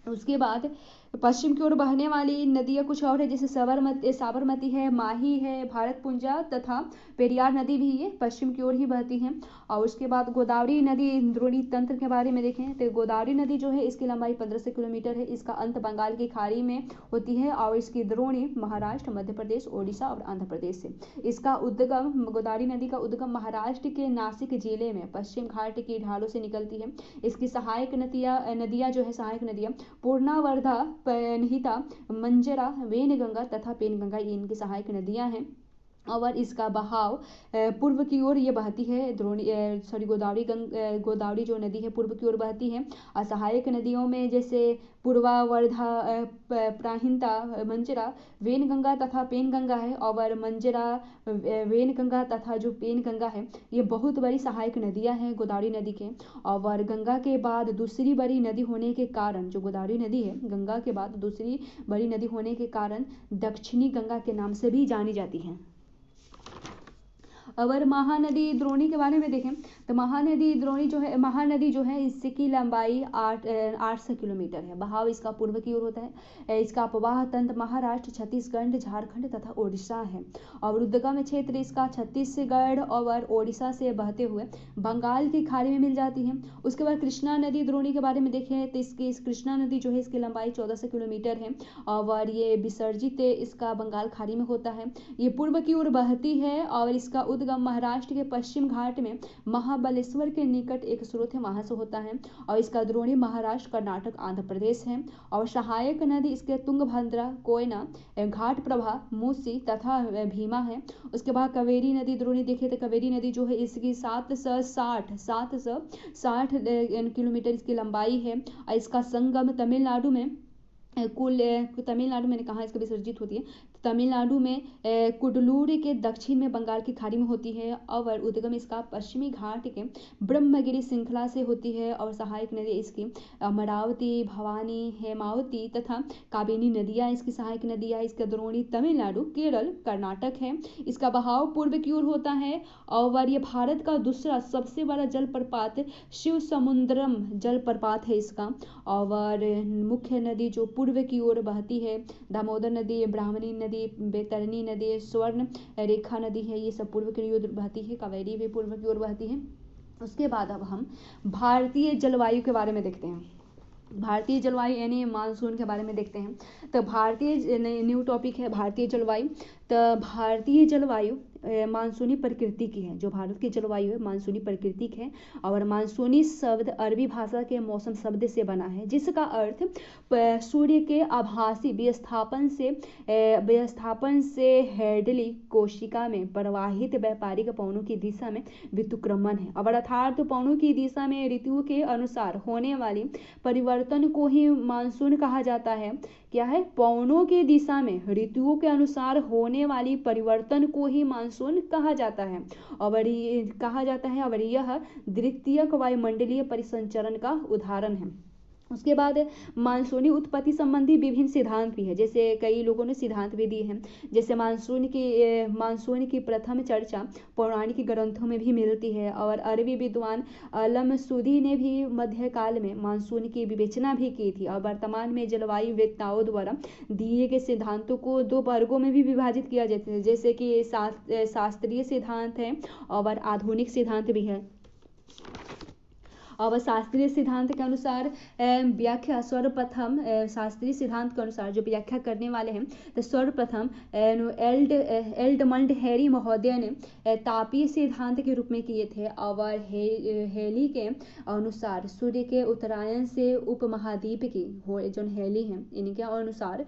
उसके बाद पश्चिम की ओर बहने वाली नदियाँ कुछ और है, जैसे साबरमती है, माही है, भारतपुंजा तथा पेरियार नदी भी ये पश्चिम की ओर ही बहती हैं। और उसके बाद गोदावरी नदी द्रोणी तंत्र के बारे में देखें तो गोदावरी नदी जो है इसकी लंबाई 1500 किलोमीटर है। इसका अंत बंगाल की खाड़ी में होती है और इसकी द्रोणी महाराष्ट्र, मध्य प्रदेश, ओडिशा और आंध्र प्रदेश से। इसका उद्गम, गोदावरी नदी का उद्गम महाराष्ट्र के नासिक जिले में पश्चिम घाट की ढालों से निकलती है। इसकी सहायक नदियाँ जो है, सहायक नदियाँ पूर्णा, वर्धा, निहिता, मंजरा, वेनगंगा तथा पेनगंगा, ये इनकी सहायक नदियां हैं। और इसका बहाव पूर्व की ओर ये बहती है। गोदावरी जो नदी है पूर्व की ओर बहती है। और सहायक नदियों में जैसे पूर्वा, वर्धा, प्राहिंता, मंजरा, वेनगंगा तथा पेनगंगा है। और मंजरा, वेनगंगा तथा जो पेनगंगा है ये बहुत बड़ी सहायक नदियां हैं गोदावरी नदी के। और गंगा के बाद दूसरी बड़ी नदी होने के कारण, जो गोदावरी नदी है गंगा के बाद दूसरी बड़ी नदी होने के कारण दक्षिणी गंगा के नाम से भी जानी जाती है। अगर महानदी द्रोणी के बारे में देखें तो महानदी द्रोणी जो है, महानदी जो है इसकी लंबाई 800 किलोमीटर है। बहाव इसका पूर्व की ओर होता है। इसका प्रवाह तंत्र महाराष्ट्र, छत्तीसगढ़, झारखंड तथा ओडिशा है। और उद्गम क्षेत्र इसका छत्तीसगढ़ और ओडिशा से बहते हुए बंगाल की खाड़ी में मिल जाती है। उसके बाद कृष्णा नदी द्रोणी के बारे में देखें तो इस कृष्णा नदी जो है इसकी लंबाई 1400 किलोमीटर है। और ये विसर्जित इसका बंगाल खाड़ी में होता है। ये पूर्व की ओर बहती है और इसका उद्गम महाराष्ट्र के पश्चिम घाट में महाबलेश्वर के निकट एक स्रोत है, वहां से होता है। और इसका द्रोणी महाराष्ट्र, कर्नाटक, आंध्र प्रदेश है। और सहायक नदी इसके तुंगभद्रा, कोयना, घाट प्रभा, मूसी तथा भीमा है। उसके बाद कावेरी नदी द्रोणी देखे तो कावेरी नदी जो है इसकी 760 किलोमीटर इसकी लंबाई है। और इसका संगम तमिलनाडु में तमिलनाडु मैंने कहा इसका विसर्जित होती है, तमिलनाडु में कुडलूर के दक्षिण में बंगाल की खाड़ी में होती है। और उद्गम इसका पश्चिमी घाट के ब्रह्मगिरी श्रृंखला से होती है। और सहायक नदी इसकी अमरावती, भवानी, हेमावती तथा काबिनी नदियाँ इसकी सहायक नदियाँ। इसका द्रोणी तमिलनाडु, केरल, कर्नाटक है। इसका बहाव पूर्व की ओर होता है। और ये भारत का दूसरा सबसे बड़ा जलप्रपात शिव समुद्रम जलप्रपात है इसका। और मुख्य नदी जो पूर्व की ओर बहती है, दामोदर नदी, ब्राह्मणी नदी, बैतरणी नदी, स्वर्ण रेखा नदी है, ये सब पूर्व की ओर बहती है। कावेरी भी पूर्व की ओर बहती है। उसके बाद अब हम भारतीय जलवायु के बारे में देखते हैं। भारतीय जलवायु यानी मानसून के बारे में देखते हैं। तो भारतीय न्यू टॉपिक है भारतीय जलवायु। तो भारतीय जलवायु मानसूनी प्रकृति की है। जो भारत की जलवायु है मानसूनी प्रकृति की है। और मानसूनी शब्द अरबी भाषा के मौसम शब्द से बना है, जिसका अर्थ सूर्य के आभासी विस्थापन से हेडली कोशिका में प्रवाहित व्यापारिक पवनों की दिशा में व्युत्क्रमण है। और अर्थात पवनों की दिशा में ऋतुओं के अनुसार होने वाली परिवर्तन को ही मानसून कहा जाता है। क्या है? पवनों की दिशा में ऋतुओं के अनुसार होने वाली परिवर्तन को ही मानसून कहा जाता है। और यह द्वितीयक वायुमंडलीय परिसंचरण का उदाहरण है। उसके बाद मानसूनी उत्पत्ति संबंधी विभिन्न सिद्धांत भी है, जैसे कई लोगों ने सिद्धांत भी दिए हैं। जैसे मानसून की प्रथम चर्चा पौराणिक ग्रंथों में भी मिलती है। और अरबी विद्वान अलमसूदी ने भी मध्यकाल में मानसून की विवेचना भी की थी। और वर्तमान में जलवायु वेत्ताओं द्वारा दिए गए सिद्धांतों को दो वर्गों में भी विभाजित किया जाता है, जैसे कि शास्त्रीय सिद्धांत है और आधुनिक सिद्धांत भी है। और शास्त्रीय सिद्धांत के अनुसार व्याख्या सर्वप्रथम शास्त्रीय सिद्धांत के अनुसार जो व्याख्या करने वाले हैं तो सर्वप्रथम एल्डमंड हैरी महोदय ने तापीय सिद्धांत के रूप में किए थे। और हेली के अनुसार सूर्य के उत्तरायण से उपमहाद्वीप की जो हेली हैं उनके अनुसार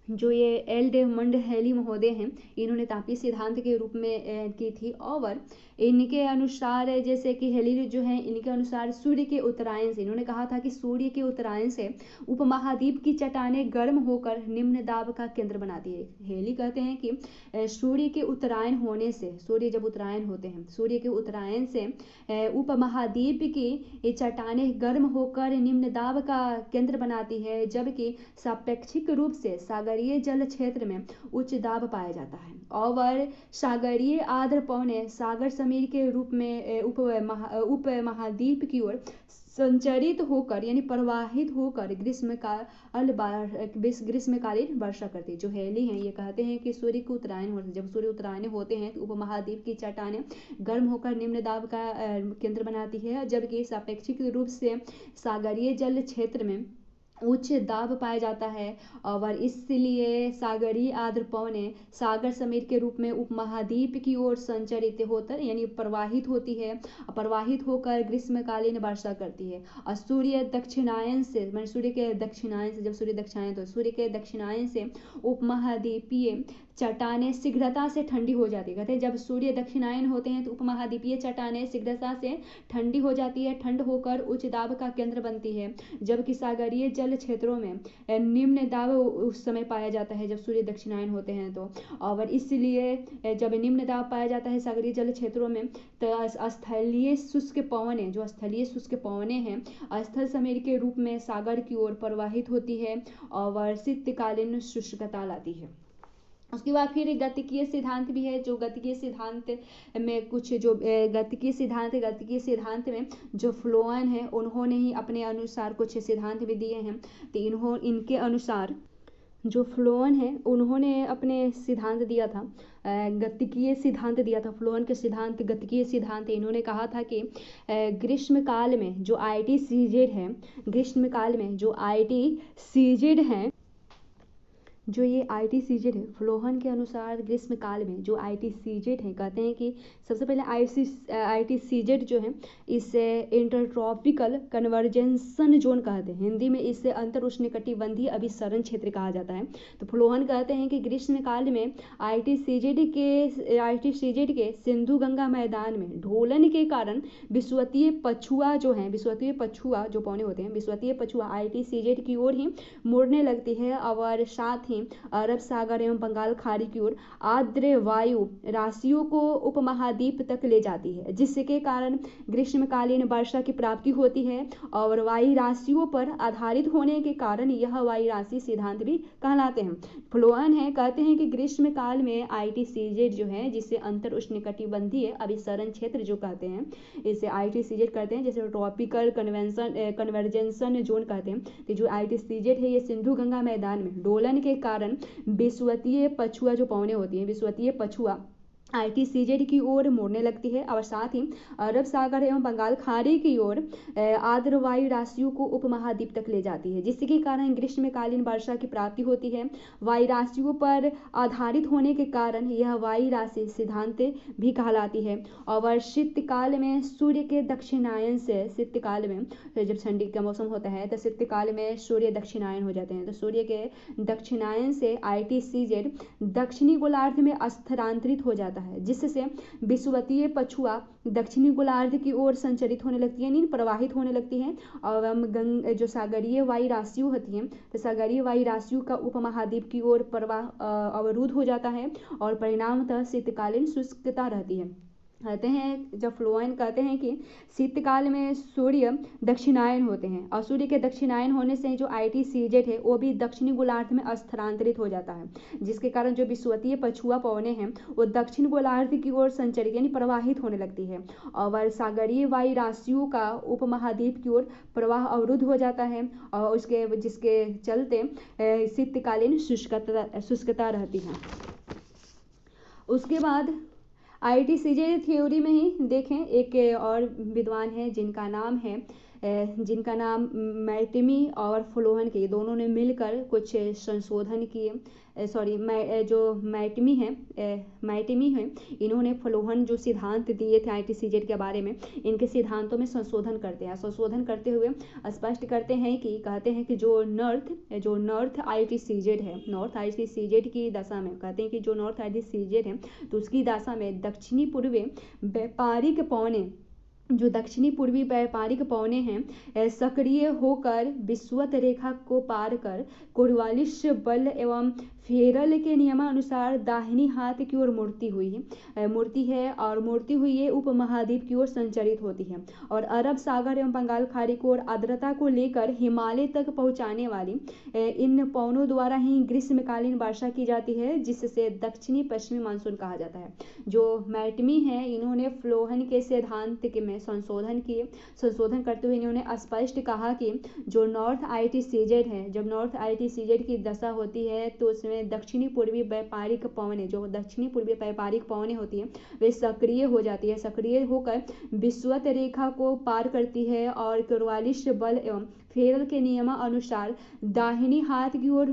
जो ये एल्डमंड हैली महोदय हैं इन्होंने तापीय सिद्धांत के रूप में की थी। और इनके अनुसार जैसे कि हेली जो है इनके अनुसार सूर्य के उत्तरायण से, इन्होंने कहा था कि सूर्य के उत्तरायण से उपमहाद्वीप की चट्टानें गर्म होकर निम्न दाब का केंद्र बनाती है। हेली कहते हैं कि सूर्य के उत्तरायण होने से, सूर्य जब उत्तरायण होते हैं, सूर्य के उत्तरायण से उपमहाद्वीप की चट्टानें गर्म होकर निम्न दाब का केंद्र बनाती है, जबकि सापेक्षिक रूप से सागरीय जल क्षेत्र में उच्च दाब पाया जाता है। और सागरीय आर्द्र पवनें सागर समीर के रूप में उप महाद्वीप की ओर संचरित होकर यानी प्रवाहित होकर ग्रीष्मकालीन वर्षा करती है। जो हेली हैं ये कहते हैं कि सूर्य को उत्तरायण होते, जब सूर्य उत्तरायण होते हैं तो उपमहाद्वीप की चट्टानें गर्म होकर निम्न दाब का केंद्र बनाती है, जबकि सापेक्षिक रूप से सागरीय जल क्षेत्र में उच्च दाब पाया जाता है और इसलिए सागरीय आर्द्र पवनें सागर समीर के रूप में उपमहाद्वीप की ओर संचरित होकर यानी प्रवाहित होती है, प्रवाहित होकर ग्रीष्मकालीन वर्षा करती है। और सूर्य दक्षिणायन से सूर्य के दक्षिणायन से, जब सूर्य दक्षिणायन तो सूर्य के दक्षिणायन से उपमहाद्वीपीय चट्टानें शीघ्रता से ठंडी हो जाती है। कहते हैं जब सूर्य दक्षिणायन होते हैं तो उपमहाद्वीपीय चट्टानें शीघ्रता से ठंडी हो जाती है, ठंड होकर उच्च दाब का केंद्र बनती है, जबकि सागरीय जल क्षेत्रों में निम्न दाब उस समय पाया जाता है जब सूर्य दक्षिणायन होते हैं तो। और इसलिए जब निम्न दाब पाया जाता है सागरीय जल क्षेत्रों में तो स्थलीय शुष्क पवनें, जो स्थलीय शुष्क पवनें हैं स्थल समीर के रूप में सागर की ओर प्रवाहित होती है और शीतकालीन शुष्कता लाती है। उसके बाद फिर गतिकीय सिद्धांत भी है, जो गतिकीय सिद्धांत में कुछ जो गतिकीय सिद्धांत में जो फ्लोएम है उन्होंने ही अपने अनुसार कुछ सिद्धांत भी दिए हैं। तो इनके अनुसार जो फ्लोएम है उन्होंने अपने सिद्धांत दिया था, गतिकीय सिद्धांत दिया था। फ्लोएम के सिद्धांत गतिकीय सिद्धांत इन्होंने कहा था कि ग्रीष्मकाल में जो ITCZ है, ग्रीष्मकाल में जो ITCZ है, जो ये ITCZ है, फ्लोएम के अनुसार ग्रीष्मकाल में जो ITCZ है, कहते हैं कि सबसे पहले ITCZ जो है इसे इंटरट्रॉपिकल कन्वर्जेंसन जोन कहते हैं, हिंदी में इसे अंतर उष्णकटिबंधीय अभिसरण क्षेत्र कहा जाता है। तो फ्लोएम कहते हैं कि ग्रीष्मकाल में ITCZ के सिंधु गंगा मैदान में ढोलन के कारण विषुवतीय पछुआ जो है, विषुवतीय पछुआ जो पौने होते हैं, विषुवतीय पछुआ ITCZ की ओर ही मुड़ने लगती है और साथ ही अरब सागर एवं बंगाल खाड़ी की ओर आर्द्र वायु राशियों को उपमहाद्वीप तक ले जाती है, जिसके कारण ग्रीष्मकालीन वर्षा की प्राप्ति होती है। और वायु राशियों पर आधारित होने के कारण यह वायु राशि सिद्धांत भी कहलाते हैं। फ्लोएम है कहते हैं कि ग्रीष्मकाल में ITCZ जो है, जिसे अंतर उष्णकटिबंधीय अभिसरण क्षेत्र जो कहते हैं, इसे ITCZ कहते हैं, जैसे ट्रॉपिकल कन्वर्जेंसन जोन कहते हैं। तो जो ITCZ है ये सिंधु गंगा मैदान में डोलन के कारण विषुवतीय पछुआ जो पौने होती हैं, विषुवतीय पछुआ ITCZ की ओर मुड़ने लगती है और साथ ही अरब सागर एवं बंगाल खाड़ी की ओर आर्द्र वायु राशियों को उपमहाद्वीप तक ले जाती है, जिसके कारण ग्रीष्मकालीन वर्षा की प्राप्ति होती है। वायु राशियों पर आधारित होने के कारण यह वायु राशि सिद्धांत भी कहलाती है। और शीतकाल में सूर्य के दक्षिणायन से, शीतकाल में जब ठंडी का मौसम होता है तो शीतकाल में सूर्य दक्षिणायन हो जाते हैं, तो सूर्य के दक्षिणायन से ITCZ दक्षिणी गोलार्ध में स्थानांतरित हो जाता है, जिससे विषुवतीय पछुआ दक्षिणी गोलार्ध की ओर संचरित होने लगती है, प्रवाहित होने लगती है। और जो सागरीय वायु राशियों होती हैं तो सागरीय वायु राशियों का उपमहाद्वीप की ओर प्रवाह अवरुद्ध हो जाता है और परिणामतः शीतकालीन शुष्कता रहती है। कहते हैं जब फ्लोएम कहते हैं कि शीतकाल में सूर्य दक्षिणायन होते हैं और सूर्य के दक्षिणायन होने से जो ITCZ है वो भी दक्षिणी गोलार्ध में स्थानांतरित हो जाता है, जिसके कारण जो विषुवतीय पछुआ पवनें हैं वो दक्षिण गोलार्ध की ओर संचरित यानी प्रवाहित होने लगती है और सागरीय वायु राशियों का उपमहाद्वीप की ओर प्रवाह अवरुद्ध हो जाता है और उसके जिसके चलते शीतकालीन शुष्कता रहती है। उसके बाद ITCZ थ्योरी में ही देखें एक और विद्वान है जिनका नाम मैटमी और फ्लोएम के दोनों ने मिलकर कुछ संशोधन किए। जो मैटमी है इन्होंने फ्लोएम जो सिद्धांत दिए थे ITCZ के बारे में, इनके सिद्धांतों में संशोधन करते हैं। संशोधन करते हुए स्पष्ट करते हैं कि कहते हैं कि जो नॉर्थ ITCZ है, नॉर्थ ITCZ की दशा में कहते हैं कि जो नॉर्थ ITCZ है तो उसकी दशा में दक्षिणी पूर्वी व्यापारिक पवने हैं सक्रिय होकर विषुवत रेखा को पार कर कोरवालिस बल एवं फेरल के नियमानुसार दाहिनी हाथ की ओर मुड़ती हुई ये उपमहाद्वीप की ओर संचरित होती है और अरब सागर एवं बंगाल खाड़ी को और आर्द्रता को लेकर हिमालय तक पहुंचाने वाली इन पवनों द्वारा ही ग्रीष्मकालीन वर्षा की जाती है, जिससे दक्षिणी पश्चिमी मानसून कहा जाता है। जो मैटमी है इन्होंने फ्लोएम के सिद्धांत में संशोधन करते हुए इन्होंने स्पष्ट कहा कि जो नॉर्थ ITCZ है, जब नॉर्थ ITCZ की दशा होती है तो उसमें दक्षिणी पूर्वी व्यापारिक पवनें होती हैं वे सक्रिय हो जाती है, सक्रिय होकर विषुवत रेखा को पार करती है और कोरवालिस बल एवं फेरल के नियमानुसार दाहिनी हाथ की ओर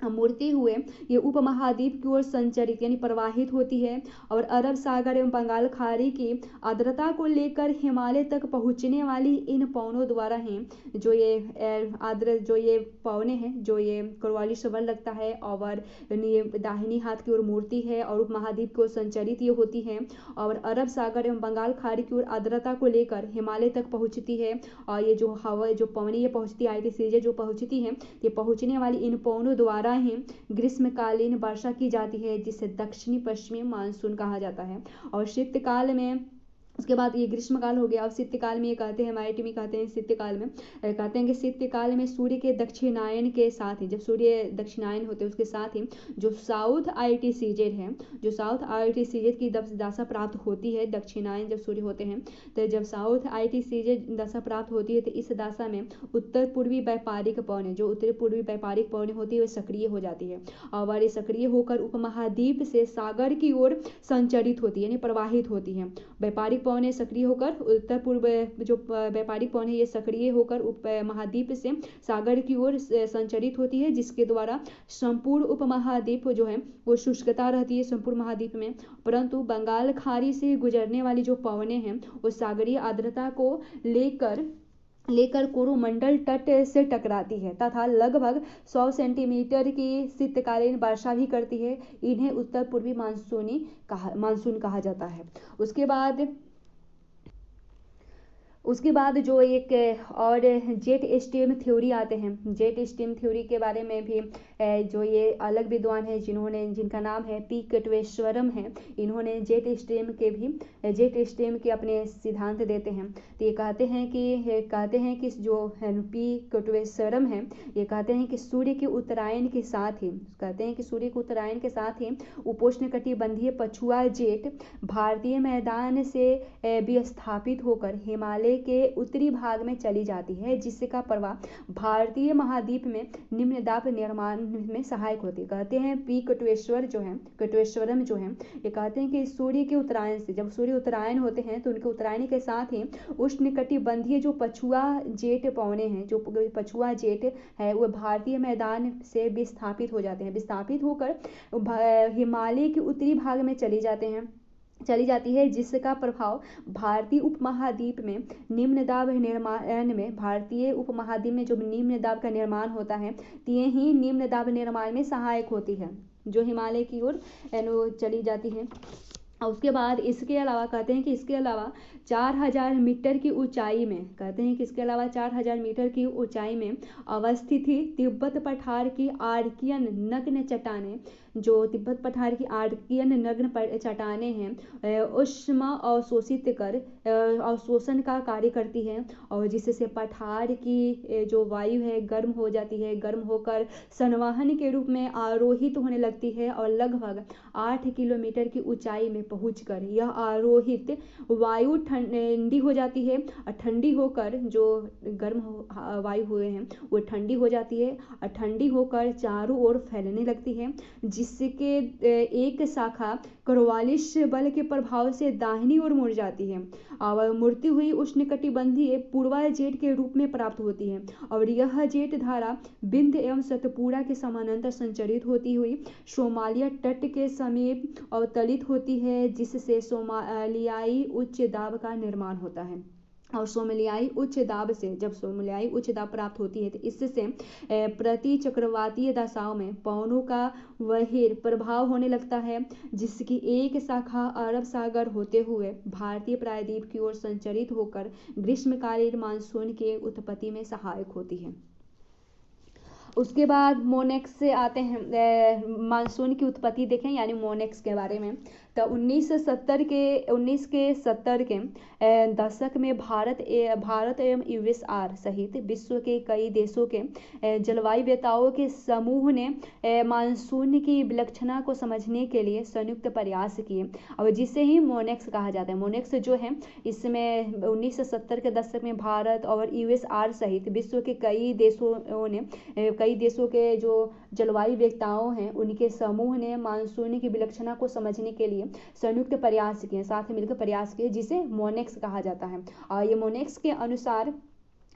मुड़ते हुए ये उपमहाद्वीप की ओर संचरित यानी प्रवाहित होती है और अरब सागर एवं बंगाल खाड़ी की आर्द्रता को लेकर हिमालय तक पहुंचने वाली इन पवनों द्वारा हैं जो ये पवने हैं, जो ये कोरवालिस बल लगता है और ये दाहिनी हाथ की ओर मुड़ती है और उपमहाद्वीप की ओर संचरित ये होती है और अरब सागर एवं बंगाल खाड़ी की ओर आर्द्रता को लेकर हिमालय तक पहुंचती है। और ये जो हवा जो पवनी ये पहुंचती है ITCZ जो पहुंचती है, ये पहुंचने वाली इन पवनों द्वारा ही ग्रीष्मकालीन वर्षा की जाती है जिसे दक्षिणी पश्चिमी मानसून कहा जाता है। और शीतकाल में उसके बाद ये ग्रीष्मकाल हो गया। अब शीतकाल में ये कहते हैं MIT में कहते हैं शीतकाल में कहते हैं कि शीतकाल में सूर्य के दक्षिणायन के साथ ही, जब सूर्य दक्षिणायन होते हैं उसके साथ ही जो साउथ ITCZ है, जो साउथ ITCZ की दशा प्राप्त होती है, दक्षिणायन जब सूर्य होते हैं तो जब साउथ ITCZ दशा प्राप्त होती है तो इस दशा में उत्तर पूर्वी व्यापारिक पवनें होती है वे सक्रिय हो जाती है और ये सक्रिय होकर उपमहाद्वीप से सागर की ओर संचरित होती है यानी प्रवाहित होती है। व्यापारिक पवनें सक्रिय होकर उत्तर पूर्व जो व्यापारिक पवनें ये सक्रिय होकर उपमहाद्वीप से सागर की ओर संचरित होती है जिसके द्वारा संपूर्ण उपमहाद्वीप जो है वो शुष्कता रहती है संपूर्ण महाद्वीप में, परंतु बंगाल खाड़ी से गुजरने वाली जो पवनें हैं वो सागरीय आर्द्रता को लेकर कोरोमंडल तट से टकराती है तथा लगभग 100 सेंटीमीटर की शीतकालीन वर्षा भी करती है। इन्हें उत्तर पूर्वी मानसून कहा जाता है। उसके बाद जो एक और जेट स्ट्रीम थ्योरी आते हैं, जेट स्ट्रीम थ्योरी के बारे में भी जो ये अलग विद्वान है जिनका नाम है P कटवेश्वरम है, इन्होंने जेट स्ट्रीम के अपने सिद्धांत देते हैं। तो ये कहते हैं कि जो P कटवेश्वरम है ये कहते हैं कि सूर्य के उत्तरायण के साथ ही उपोष्णकटिबंधीय पछुआ जेट भारतीय मैदान से विस्थापित होकर हिमालय के उत्तरी भाग में चली जाती है जिसका प्रभाव भारतीय महाद्वीप में निम्न दाब निर्माण में सहायक होती है। कहते हैं P कटवेश्वरम जो है ये कहते हैं कि सूर्य के उत्तरायण से, जब सूर्य उत्तरायण होते हैं तो उनके उत्तरायण के साथ ही उष्णकटिबंधीय जो पछुआ जेट पवने हैं, जो पछुआ जेट है वो भारतीय मैदान से विस्थापित हो जाते हैं, विस्थापित होकर हिमालय के उत्तरी भाग में चली जाती है जिसका प्रभाव भारतीय उपमहाद्वीप में निम्न दाब निर्माण में, भारतीय उपमहाद्वीप में जो निम्न दाब का निर्माण होता है ये ही निम्न दाब निर्माण में सहायक होती है जो हिमालय की ओर चली जाती है। और उसके बाद इसके अलावा कहते हैं कि इसके अलावा 4000 मीटर की ऊंचाई में अवस्थित ही तिब्बत पठार की आर्कियन नग्न चट्टानें, जो तिब्बत पठार की आर्कियन नग्न चट्टानें हैं उष्मा अवशोषित कर अवशोषण का कार्य करती है और जिससे पठार की जो वायु है गर्म हो जाती है, गर्म होकर संवहन के रूप में आरोहित होने लगती है और लगभग 8 किलोमीटर की ऊंचाई में पहुंचकर यह आरोहित वायु ठंडी हो जाती है और ठंडी होकर जो गर्म वायु हुए हैं वो ठंडी हो जाती है और ठंडी होकर चारों ओर फैलने लगती है जिसके एक शाखा कोरवालिस बल के प्रभाव से दाहिनी ओर मुड़ जाती है और मुड़ती हुई उष्णकटिबंधीय पूर्वा जेट के रूप में प्राप्त होती है और यह जेट धारा विंध्य एवं सतपुड़ा के समानांतर संचरित होती हुई सोमालिया तट के समीप अवतलित होती है जिससे सोमालियाई उच्च दाब का निर्माण होता है। और सोमालियाई उच्च दाब से जब सोमालियाई उच्च दाब प्राप्त होती है तो इससे प्रति चक्रवातीय दशाओं में पवनों का वहीर प्रभाव होने लगता है जिसकी एक शाखा अरब सागर होते हुए भारतीय प्रायद्वीप की ओर संचरित होकर ग्रीष्मकालीन मानसून के उत्पत्ति में सहायक होती है। उसके बाद मोनेक्स से आते हैं, मानसून की उत्पत्ति देखें यानी मोनेक्स के बारे में। तो 1970 के दशक में भारत एवं यूएसआर सहित विश्व के कई देशों के जलवायुवेताओं के समूह ने मानसून की विलक्षणता को समझने के लिए संयुक्त प्रयास किए, और जिसे ही मोनेक्स कहा जाता है। मोनेक्स जो है, इसमें 1970 के दशक में भारत और यूएसआर सहित विश्व के कई देशों के जो जलवायुवेताओं हैं उनके समूह ने मानसून की विलक्षणता को समझने के लिए संयुक्त प्रयास किए, साथ मिलकर प्रयास किए, जिसे मोनेक्स कहा जाता है। और ये मोनेक्स के अनुसार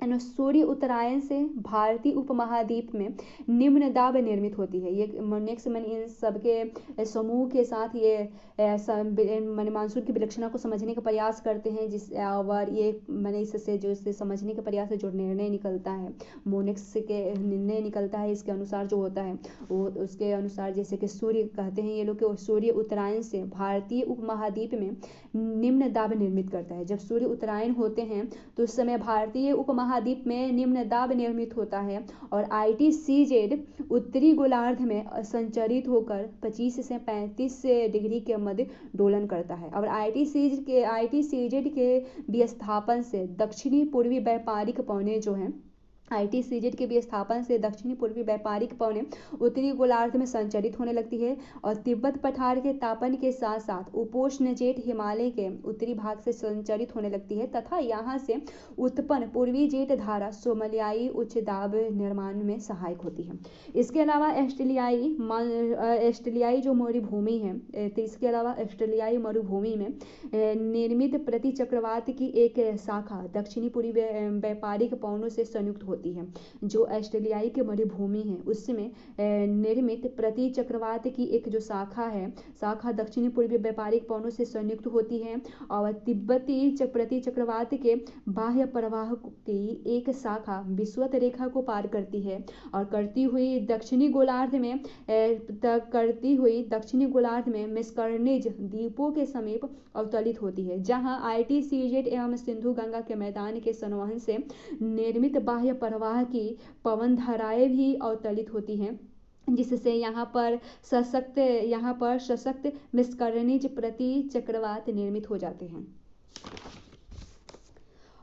सूर्य उत्तरायण से भारतीय उपमहाद्वीप में निम्न दाब निर्मित होती है। ये मोनेक्स इन सबके समूह के साथ ये मानसून की विलक्षणता को समझने का प्रयास करते हैं, और ये इससे जो इससे समझने के प्रयास से जो निर्णय निकलता है, मोनेक्स के निर्णय निकलता है, इसके अनुसार जो होता है वो उसके अनुसार, जैसे कि सूर्य कहते हैं ये लोग कि सूर्य उत्तरायण से भारतीय उपमहाद्वीप में निम्न दाब निर्मित करता है। जब सूर्य उत्तरायण होते हैं तो उस समय भारतीय उपमहाद्वीप में निम्न दाब निर्मित होता है, और ITCZ उत्तरी गोलार्ध में संचरित होकर 25 से 35 डिग्री के मध्य डोलन करता है। और ITCZ के विस्थापन से दक्षिणी पूर्वी व्यापारिक पौने जो हैं, ITCZ के विस्थापन से दक्षिणी पूर्वी व्यापारिक पौने उत्तरी गोलार्ध में संचरित होने लगती है, और तिब्बत पठार के तापन के साथ साथ उपोष्ण जेट हिमालय के उत्तरी भाग से संचरित होने लगती है, तथा यहाँ से उत्पन्न पूर्वी जेट धारा सोमालियाई उच्च दाब निर्माण में सहायक होती है। इसके अलावा ऑस्ट्रेलियाई जो मरुभूमि है, तो इसके अलावा ऑस्ट्रेलियाई मरुभूमि में निर्मित प्रति चक्रवात की एक शाखा दक्षिणी पूर्वी व्यापारिक पौनों से संयुक्त होती है। जो ऑस्ट्रेलियाई के मरुभूमि है उसमें निर्मित प्रति चक्रवात की एक जो शाखा दक्षिणी पूर्वी व्यापारिक पौनों से संयुक्त होती है, और तिब्बती प्रति चक्रवात के बाह्य प्रवाह की एक शाखा विषुवत रेखा को पार करती है, और करती हुई दक्षिणी गोलार्ध में मिस्कर्निज द्वीपों के समीप अवतलित होती है, जहां ITCZ एवं सिंधु गंगा के मैदान के संवहन से निर्मित बाह्य प्रवाह की पवन धाराएं भी अवतलित होती हैं, जिससे यहाँ पर सशक्त मिस्कर्निज प्रति चक्रवात निर्मित हो जाते हैं।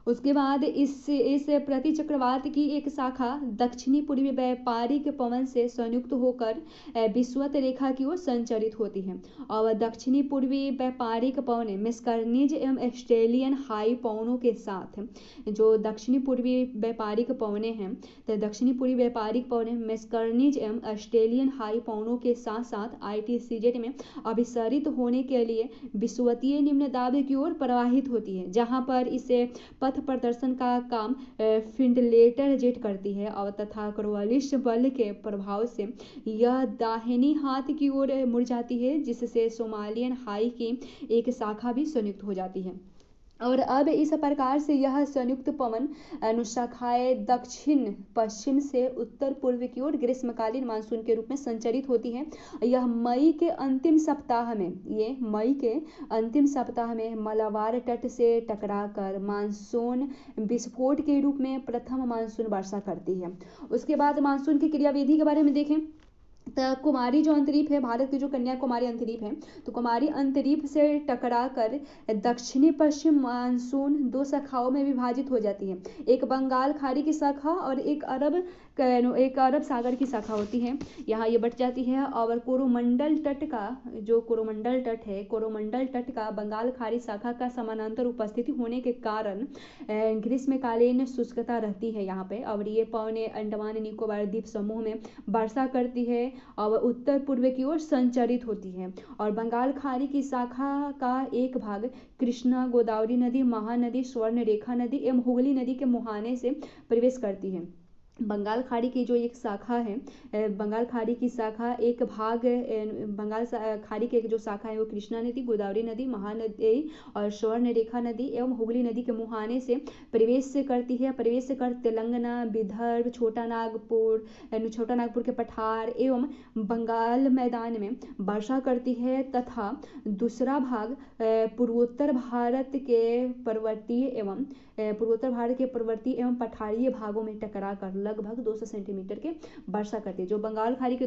उसके बाद इस प्रति चक्रवात की एक शाखा दक्षिणी पूर्वी व्यापारिक पवन से संयुक्त होकर विषुवत रेखा की ओर संचरित होती है, और दक्षिणी पूर्वी व्यापारिक पवने मिस्कर्निज एवं ऑस्ट्रेलियन हाई पवनों के साथ जो दक्षिणी पूर्वी व्यापारिक पवने हैं, तो दक्षिणी पूर्वी व्यापारिक पवने मिस्कर्निज एवं ऑस्ट्रेलियन हाई पवनों के साथ साथ ITCZ में अभिसरित होने के लिए विषुवतीय निम्न दाब की ओर प्रवाहित होती है, जहां पर इसे पथ प्रदर्शन का काम फिंडलेटर जेट करती है, और तथा कोरवालिस बल के प्रभाव से यह दाहिनी हाथ की ओर मुड़ जाती है, जिससे सोमालियन हाई की एक शाखा भी संयुक्त हो जाती है। और अब इस प्रकार से यह संयुक्त पवन अनुशाखाएं दक्षिण पश्चिम से उत्तर पूर्व की ओर ग्रीष्मकालीन मानसून के रूप में संचरित होती हैं। यह मई के अंतिम सप्ताह में मलाबार तट से टकराकर मानसून विस्फोट के रूप में प्रथम मानसून वर्षा करती है। उसके बाद मानसून की क्रियाविधि के बारे में देखें तो कुमारी जो अंतरीप है, भारत की जो कन्याकुमारी अंतरीप है, तो कुमारी अंतरीप से टकराकर दक्षिणी पश्चिम मानसून दो शाखाओं में विभाजित हो जाती है। एक बंगाल खाड़ी की शाखा और एक अरब सागर की शाखा होती है, यहाँ ये बट जाती है। और कोरोमंडल तट का बंगाल खाड़ी शाखा का समानांतर उपस्थिति होने के कारण ग्रीष्मकालीन शुष्कता रहती है यहाँ पे, और ये पौने अंडमान निकोबार द्वीप समूह में वर्षा करती है और उत्तर पूर्व की ओर संचरित होती है। और बंगाल खाड़ी की शाखा का एक भाग कृष्णा, गोदावरी नदी, महानदी, स्वर्ण रेखा नदी एवं हुगली नदी के मुहाने से प्रवेश करती है। बंगाल खाड़ी की जो एक शाखा है, बंगाल खाड़ी की शाखा एक भाग बंगाल खाड़ी की जो शाखा है वो कृष्णा नदी, गोदावरी नदी, महानदी और स्वर्ण रेखा नदी एवं हुगली नदी के मुहाने से प्रवेश करती है। प्रवेश कर तेलंगाना, विदर्भ, छोटा नागपुर के पठार एवं बंगाल मैदान में वर्षा करती है, तथा दूसरा भाग पूर्वोत्तर भारत के पर्वतीय एवं पठारीय भागों में टकराकर लगभग 200 सेंटीमीटर के वर्षा करती है। जो बंगाल खाड़ी के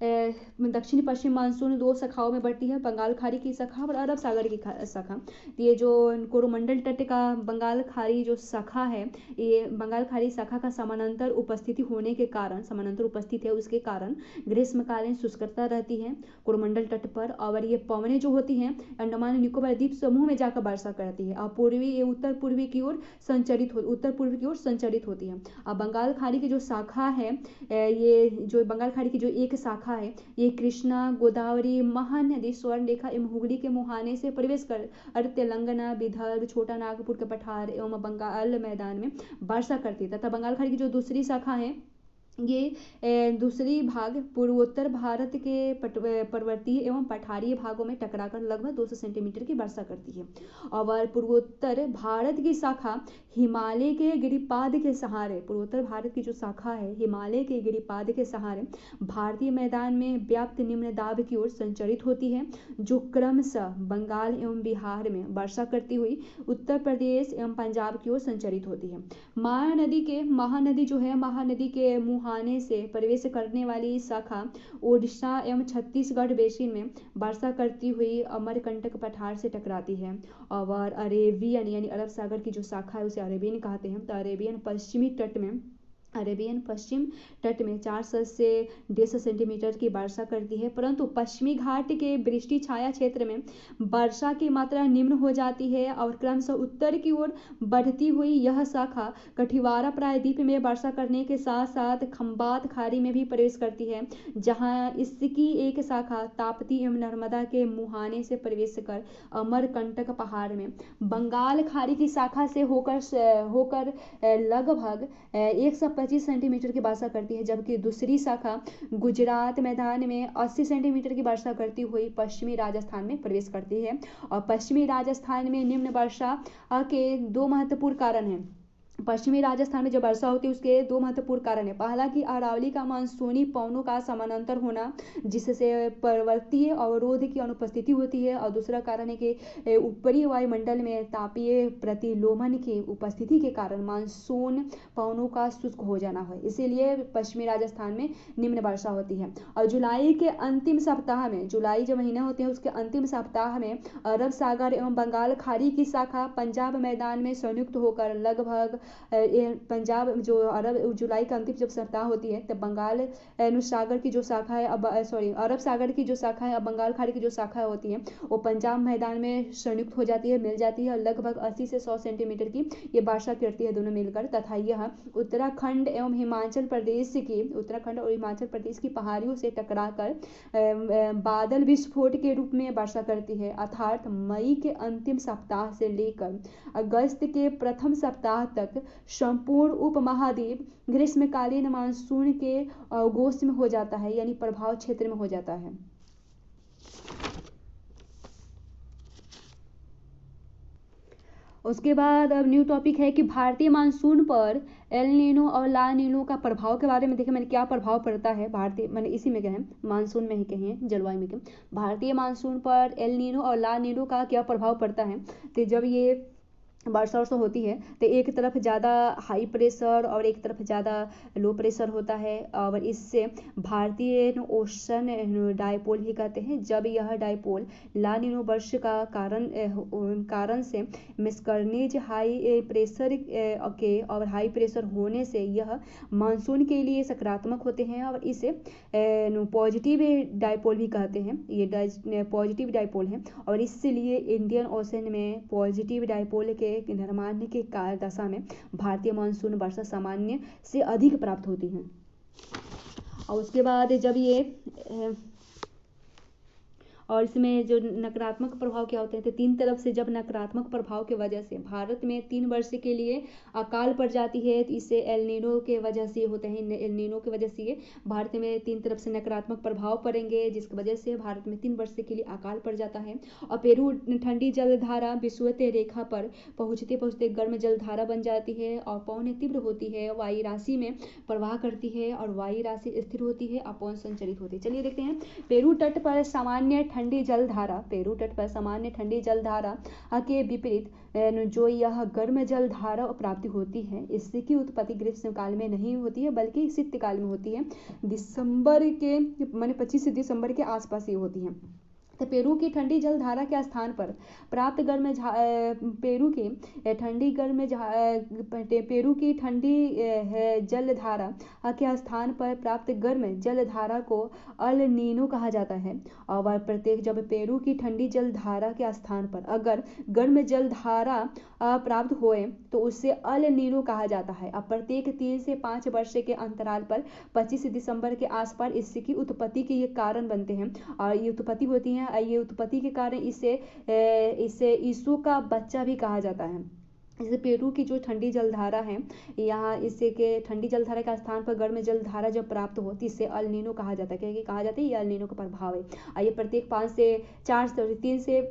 दक्षिण पश्चिम मानसून दो शाखाओं में बढ़ती है, बंगाल खाड़ी की शाखा और अरब सागर की शाखा। ये जो कोरोमंडल तट का बंगाल खाड़ी जो शाखा है, ये बंगाल खाड़ी शाखा का समानांतर उपस्थिति होने के कारण, समानांतर उपस्थित है उसके कारण ग्रीष्मकालीन शुष्कता रहती है कोरोमंडल तट पर। और ये पवनें जो होती हैं अंडमान निकोबार द्वीप समूह में जाकर वर्षा करती है और उत्तर पूर्वी की ओर संचरित होती है। अब बंगाल खाड़ी की जो शाखा है, ये जो बंगाल खाड़ी की जो एक शाखा है, ये कृष्णा, गोदावरी, महानदी, स्वर्णरेखा एवं हुगली के मुहाने से प्रवेश कर तेलंगाना, विदर्भ, छोटा नागपुर के पठार एवं बंगाल मैदान में वर्षा करती है। तथा बंगाल खाड़ी की जो दूसरी शाखा है, ये दूसरी भाग पूर्वोत्तर भारत के पर्वतीय एवं पठारीय भागों में टकराकर लगभग 200 सेंटीमीटर की वर्षा करती है। और पूर्वोत्तर भारत की शाखा हिमालय के गिरिपाद के सहारे, पूर्वोत्तर भारत की जो शाखा है हिमालय के गिरिपाद के सहारे भारतीय मैदान में व्याप्त निम्न दाब की ओर संचरित होती है, जो क्रमशः बंगाल एवं बिहार में वर्षा करती हुई उत्तर प्रदेश एवं पंजाब की ओर संचरित होती है। महानदी जो है, महानदी के मुहाने से प्रवेश करने वाली शाखा ओडिशा एवं छत्तीसगढ़ बेसिन में वर्षा करती हुई अमरकंटक पठार से टकराती है। और अरेबियन यानी अरब सागर की जो शाखा है उसे अरेबियन कहते हैं। तो अरेबियन पश्चिम तट में 400 से 150 सेंटीमीटर की वर्षा करती है, परंतु पश्चिमी घाट के वृष्टि छाया क्षेत्र में वर्षा की मात्रा निम्न हो जाती है और क्रमशः उत्तर की ओर बढ़ती हुई यह शाखा कठिवारा प्रायद्वीप में वर्षा करने के साथ साथ खंबात खाड़ी में भी प्रवेश करती है, जहां इसकी एक शाखा ताप्ती एवं नर्मदा के मुहाने से प्रवेश कर अमरकंटक पहाड़ में बंगाल खाड़ी की शाखा से होकर लगभग 125 सेंटीमीटर की वर्षा करती है, जबकि दूसरी शाखा गुजरात मैदान में 80 सेंटीमीटर की वर्षा करती हुई पश्चिमी राजस्थान में प्रवेश करती है। और पश्चिमी राजस्थान में निम्न वर्षा के दो महत्वपूर्ण कारण हैं। पश्चिमी राजस्थान में जो वर्षा होती है उसके दो महत्वपूर्ण कारण है। पहला कि अरावली का मानसूनी पवनों का समानांतर होना, जिससे पर्वतीय अवरोध की अनुपस्थिति होती है। और दूसरा कारण है कि ऊपरी वायुमंडल में तापीय प्रतिलोमन की उपस्थिति के कारण मानसून पवनों का शुष्क हो जाना है, इसीलिए पश्चिमी राजस्थान में निम्न वर्षा होती है। और जुलाई के अंतिम सप्ताह में, जुलाई जो महीना होते हैं उसके अंतिम सप्ताह में अरब सागर एवं बंगाल खाड़ी की शाखा पंजाब मैदान में संयुक्त होकर लगभग पंजाब जो जुलाई का अंतिम जब सप्ताह होती है तब बंगाल सागर की जो शाखा है अरब सागर की जो शाखा है, अब बंगाल खाड़ी की जो शाखा होती है वो पंजाब मैदान में संयुक्त हो जाती है, मिल जाती है और लगभग 80 से 100 सेंटीमीटर की ये वर्षा करती है दोनों मिलकर। तथा यह उत्तराखंड और हिमाचल प्रदेश की पहाड़ियों से टकराकर बादल विस्फोट के रूप में वर्षा करती है, अर्थात मई के अंतिम सप्ताह से लेकर अगस्त के प्रथम सप्ताह तक संपूर्ण उपमहाद्वीप ग्रीष्मकालीन मानसून के अगोस्त में हो जाता है, यानी प्रभाव क्षेत्र में हो जाता है। उसके बाद अब न्यू टॉपिक है कि भारतीय मानसून पर एल नीनो और ला नीनो का प्रभाव के बारे में देखें। मैंने क्या प्रभाव पड़ता है भारतीय, मैंने इसी में कहें मानसून में ही कहें जलवायु में कहें, भारतीय मानसून पर एल नीनो और ला नीनो का क्या प्रभाव पड़ता है। तो जब ये वर्षा होती है तो एक तरफ ज़्यादा हाई प्रेशर और एक तरफ ज़्यादा लो प्रेशर होता है, और इससे भारतीय ओशन डायपोल ही कहते हैं। जब यह डायपोल ला नीनो वर्ष का कारण से मिसकर्निज हाई प्रेशर के और हाई प्रेशर होने से यह मानसून के लिए सकारात्मक होते हैं और इसे पॉजिटिव डायपोल भी कहते हैं। ये पॉजिटिव डायपोल है और इसलिए इंडियन ओशन में पॉजिटिव डायपोल के निर्माण के दशा में भारतीय मानसून वर्षा सामान्य से अधिक प्राप्त होती है। और उसके बाद जब ये और इसमें जो नकारात्मक प्रभाव क्या होते हैं, तो तीन तरफ से जब नकारात्मक प्रभाव के वजह से भारत में 3 वर्ष के लिए अकाल पड़ जाती है, तो इससे एल नीनो के वजह से होते हैं। एल नीनो की वजह से भारत में 3 तरफ से नकारात्मक प्रभाव पड़ेंगे, जिसकी वजह से भारत में 3 वर्ष के लिए अकाल पड़ जाता है। और पेरू ठंडी जलधारा विषुवतीय रेखा पर पहुँचते पहुँचते गर्म जलधारा बन जाती है और पवन तीव्र होती है, वायु राशि में प्रवाह करती है और वायु राशि स्थिर होती है, अपवन संचरित होती है। चलिए देखते हैं। पेरू तट पर सामान्य ठंडी जलधारा, पेरू तट पर सामान्य ठंडी जलधारा के विपरीत जो यह गर्म जलधारा प्राप्ति होती है, इसकी उत्पत्ति ग्रीष्मकाल में नहीं होती है बल्कि शीतकाल में होती है। दिसंबर के माने 25 दिसंबर के आसपास ये होती है। तो पेरू की ठंडी जलधारा के स्थान पर प्राप्त पेरू की ठंडी जलधारा के स्थान पर प्राप्त गर्म जलधारा को अल नीनो कहा जाता है। और प्रत्येक जब पेरू की ठंडी जलधारा के स्थान पर अगर गर्म जलधारा प्राप्त होए तो उसे अल नीनो कहा जाता है। अब प्रत्येक 3 से 5 वर्ष के अंतराल पर 25 दिसंबर के आसपास इसकी उत्पत्ति के ये कारण बनते हैं और ये उत्पत्ति होती है। ये उत्पत्ति के कारण इसे यीशु का बच्चा भी कहा जाता है। जैसे पेरू की जो ठंडी जलधारा है, यहाँ इससे के ठंडी जलधारा के स्थान पर गर्म जलधारा जब प्राप्त होती है इसे अल नीनो कहा जाता है। क्योंकि कहा जाता है ये अल नीनो का प्रभाव है। ये प्रत्येक 3 से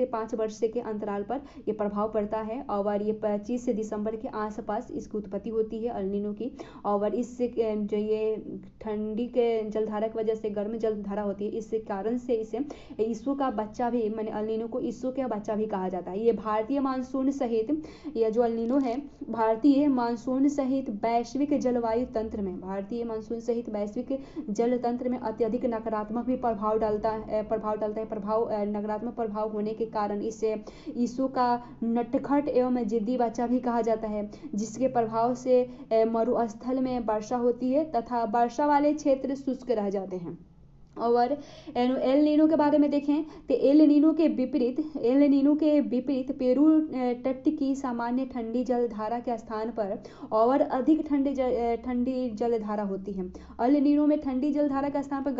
5 वर्ष के अंतराल पर ये प्रभाव पड़ता है और ये 25 दिसंबर के आसपास इसकी उत्पत्ति होती है अल नीनो की। और इससे जो ये ठंडी के जलधारा की वजह से गर्म जलधारा होती है, इससे कारण से इसे यीशु का बच्चा भी माने अल नीनो को यीशु का बच्चा भी कहा जाता है। ये भारतीय मानसून सहित यह जो अल नीनो है भारतीय मानसून सहित वैश्विक जलवायु तंत्र में जल तंत्र में अत्यधिक नकारात्मक भी प्रभाव डालता है। नकारात्मक प्रभाव होने के कारण इसे यीशु का नटखट एवं जिद्दी बच्चा भी कहा जाता है, जिसके प्रभाव से मरुस्थल में वर्षा होती है तथा वर्षा वाले क्षेत्र शुष्क रह जाते हैं। और एल नीनो के बारे में देखें तो एल नीनो के विपरीत पेरू तट की सामान्य ठंडी जलधारा के स्थान पर और अधिक ठंडी जलधारा होती है। एल नीनो में ठंडी जलधारा के स्थान पर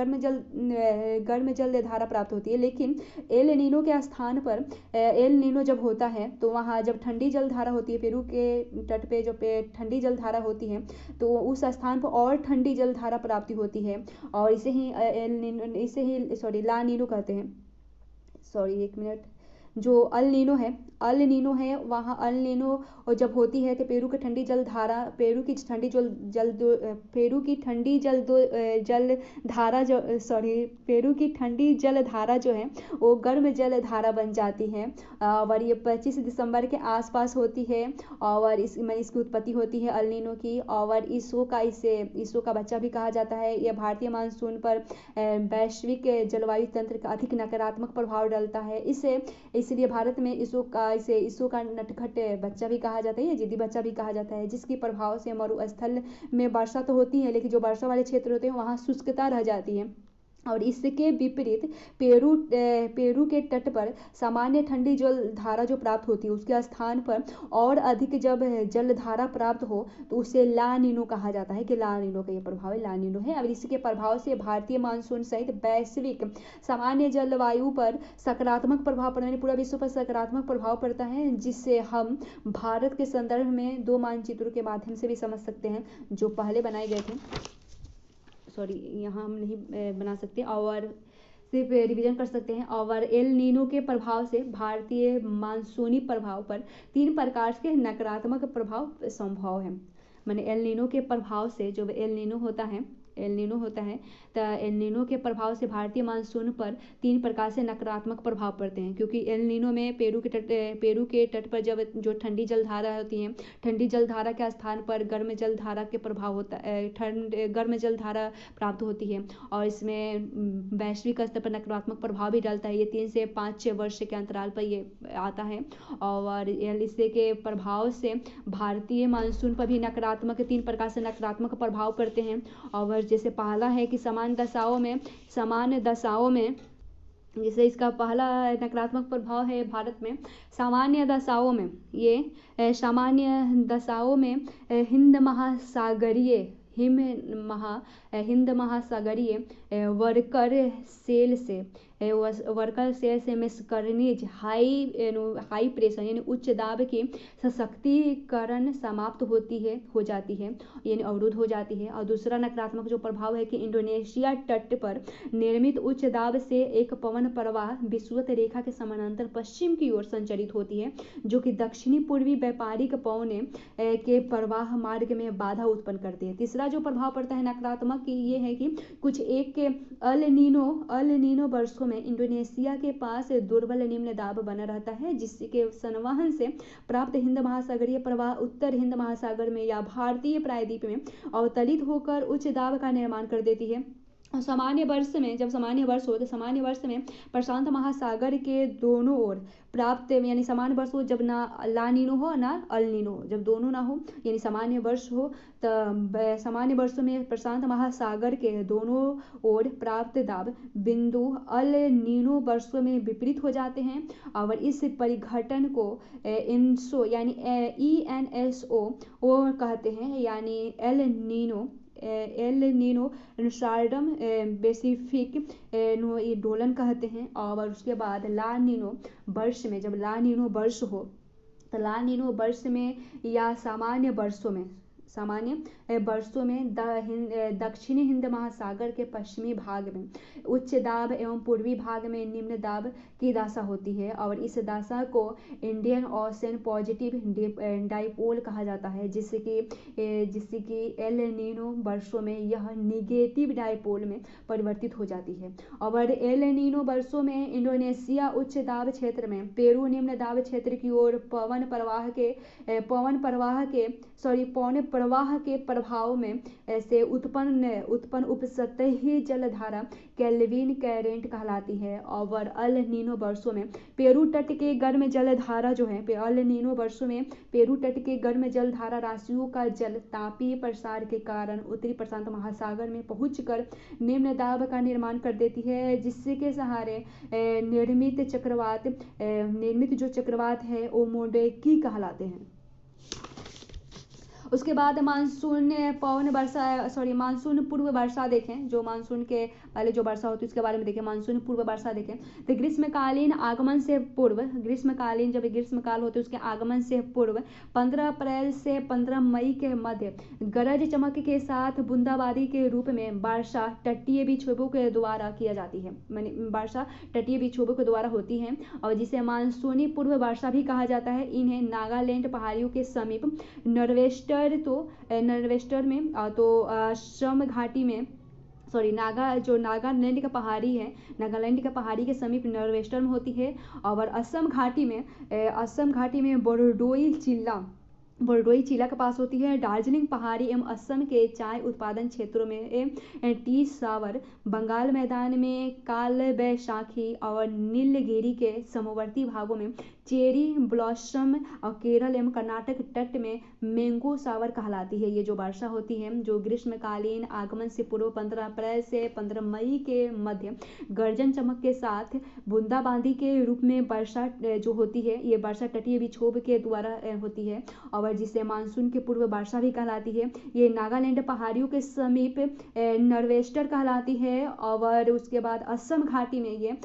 गर्म जलधारा प्राप्त होती है, लेकिन एल नीनो के स्थान पर एल नीनो जब होता है तो वहाँ जब ठंडी जलधारा होती है, पेरू के तट पे जो ठंडी जलधारा होती है तो उस स्थान पर और ठंडी जलधारा प्राप्ति होती है और ला नीनो कहते हैं। जो अल नीनो है वहाँ अल नीनो जब होती है तो पेरू की ठंडी जलधारा जो है वो गर्म जलधारा बन जाती है और ये 25 दिसंबर के आसपास होती है और इसकी उत्पत्ति होती है अल नीनो की। और यीशु का बच्चा भी कहा जाता है। यह भारतीय मानसून पर वैश्विक जलवायु तंत्र का अधिक नकारात्मक प्रभाव डालता है। इसलिए भारत में यीशु का नटखट बच्चा भी कहा जाता है, जिद्दी बच्चा भी कहा जाता है, जिसके प्रभाव से मरुस्थल में वर्षा तो होती है लेकिन जो वर्षा वाले क्षेत्र होते हैं वहाँ शुष्कता रह जाती है। और इसके विपरीत पेरू के तट पर सामान्य ठंडी जलधारा जो प्राप्त होती है उसके स्थान पर और अधिक जब जलधारा प्राप्त हो तो उसे ला नीनो कहा जाता है। कि ला नीनो का ये प्रभाव ला नीनो है। अब इसके प्रभाव से भारतीय मानसून सहित वैश्विक सामान्य जलवायु पर सकारात्मक प्रभाव पड़ता है, पूरा विश्व पर सकारात्मक प्रभाव पड़ता है, जिससे हम भारत के संदर्भ में 2 मानचित्रों के माध्यम से भी समझ सकते हैं जो पहले बनाए गए थे। यहाँ हम नहीं बना सकते और सिर्फ रिवीजन कर सकते हैं। और एल नीनो के प्रभाव से भारतीय मानसूनी प्रभाव पर 3 प्रकार के नकारात्मक प्रभाव संभव है। माने एल नीनो के प्रभाव से जो एल नीनो होता है तो एल नीनो के प्रभाव से भारतीय मानसून पर 3 प्रकार से नकारात्मक प्रभाव पड़ते हैं। क्योंकि एल नीनो में पेरू के तट पर जब जो ठंडी जलधारा होती है, ठंडी जलधारा के स्थान पर गर्म जलधारा के प्रभाव होता है, गर्म जलधारा प्राप्त होती है और इसमें वैश्विक स्तर पर नकारात्मक प्रभाव भी डालता है। ये 3 से 5 वर्ष के अंतराल पर ये आता है और इससे के प्रभाव से भारतीय मानसून पर भी 3 प्रकार से नकारात्मक प्रभाव पड़ते हैं। और जैसे पहला है कि सामान्य दशाओं में जैसे इसका पहला नकारात्मक प्रभाव है भारत में सामान्य दशाओं में हिंद महासागरीय वर्कर सेल से मेस्कर्निज हाई प्रेशर यानी उच्च दाब की सशक्तिकरण समाप्त हो जाती है यानी अवरुद्ध हो जाती है। और दूसरा नकारात्मक जो प्रभाव है कि इंडोनेशिया तट पर निर्मित उच्च दाब से एक पवन प्रवाह विषुवत रेखा के समानांतर पश्चिम की ओर संचरित होती है, जो कि दक्षिणी पूर्वी व्यापारिक पवने के प्रवाह मार्ग में बाधा उत्पन्न करती है। तीसरा जो प्रभाव पड़ता है नकारात्मक ये है कि कुछ एक अल नीनो वर्षों में इंडोनेशिया के पास दुर्बल निम्न दाब बना रहता है, जिसके संवहन से प्राप्त हिंद महासागरीय प्रवाह उत्तर हिंद महासागर में या भारतीय प्रायद्वीप में अवतलित होकर उच्च दाब का निर्माण कर देती है। सामान्य वर्ष में जब सामान्य वर्ष हो तो सामान्य वर्ष में प्रशांत महासागर के दोनों ओर प्राप्त यानी सामान्य वर्ष हो जब ना ला नीनो हो ना अल नीनो हो, जब दोनों ना हो यानी सामान्य वर्ष हो तो सामान्य वर्षों में प्रशांत महासागर के दोनों ओर प्राप्त दाब बिंदु अल नीनो वर्षों में विपरीत हो जाते हैं और इस परिघटन को इनसो यानी ENSO कहते हैं, यानी एल नीनो सार्डम पेसिफिक डोलन कहते हैं। और उसके बाद ला नीनो वर्ष में जब ला नीनो वर्ष हो तो ला नीनो वर्ष में या सामान्य वर्षों में दक्षिणी हिंद महासागर के पश्चिमी भाग में उच्च दाब एवं पूर्वी भाग में निम्न दाब की दशा होती है और इस दशा को इंडियन ओशन पॉजिटिव डाइपोल कहा जाता है, जिससे कि एल नीनो वर्षों में यह निगेटिव डाइपोल में परिवर्तित हो जाती है। और एल नीनो वर्षों में इंडोनेशिया उच्च दाब क्षेत्र में पेरू निम्न दाब क्षेत्र की ओर पवन प्रवाह के प्रभाव में ऐसे उत्पन्न उपसतही जलधारा केल्विन करेंट कहलाती है। और अल नीनो वर्षों में पेरू तट के गर्म जलधारा जो है अल नीनो वर्षों में पेरू तट के गर्म जलधारा राशियों का जल तापीय प्रसार के कारण उत्तरी प्रशांत महासागर में पहुंचकर निम्न दाब का निर्माण कर देती है, जिसके सहारे निर्मित जो चक्रवात है ओमोडेकी कहलाते हैं। उसके बाद मानसून पूर्व वर्षा देखें, जो मानसून के पहले जो वर्षा होती है उसके बारे में देखें। मानसून पूर्व वर्षा देखें तो ग्रीष्मकालीन आगमन से पूर्व जब ग्रीष्मकाल होते उसके आगमन से पूर्व 15 अप्रैल से 15 मई के मध्य गरज चमक के साथ बूंदाबांदी के रूप में वर्षा तटीय विक्षोभों के द्वारा किया जाती है, वर्षा तटीय विक्षोभों के द्वारा होती है और जिसे मानसूनी पूर्व वर्षा भी कहा जाता है। इन्हें नागालैंड पहाड़ियों के समीप नॉर्वेस्टर में तो असम घाटी में नागालैंड का पहाड़ी के समीप नॉर्वेस्टर में होती है और असम घाटी में बोरडोई जिला के पास होती है। दार्जिलिंग पहाड़ी एवं असम के चाय उत्पादन क्षेत्रों में टी सावर, बंगाल मैदान में काल बैसाखी और नीलगिरी के समवर्ती भागों में चेरी ब्लॉसम और केरल एवं कर्नाटक तट में मैंगो सावर कहलाती है। ये जो वर्षा होती है जो ग्रीष्मकालीन आगमन से पूर्व 15 अप्रैल से 15 मई के मध्य गर्जन चमक के साथ बूंदाबांदी के रूप में वर्षा जो होती है ये वर्षा तटीय विक्षोभ के द्वारा होती है और जिसे मानसून की पूर्व वर्षा भी कहलाती है। ये नागालैंड पहाड़ियों के समीप नॉर्वेस्टर कहलाती है और उसके बाद असम घाटी में ये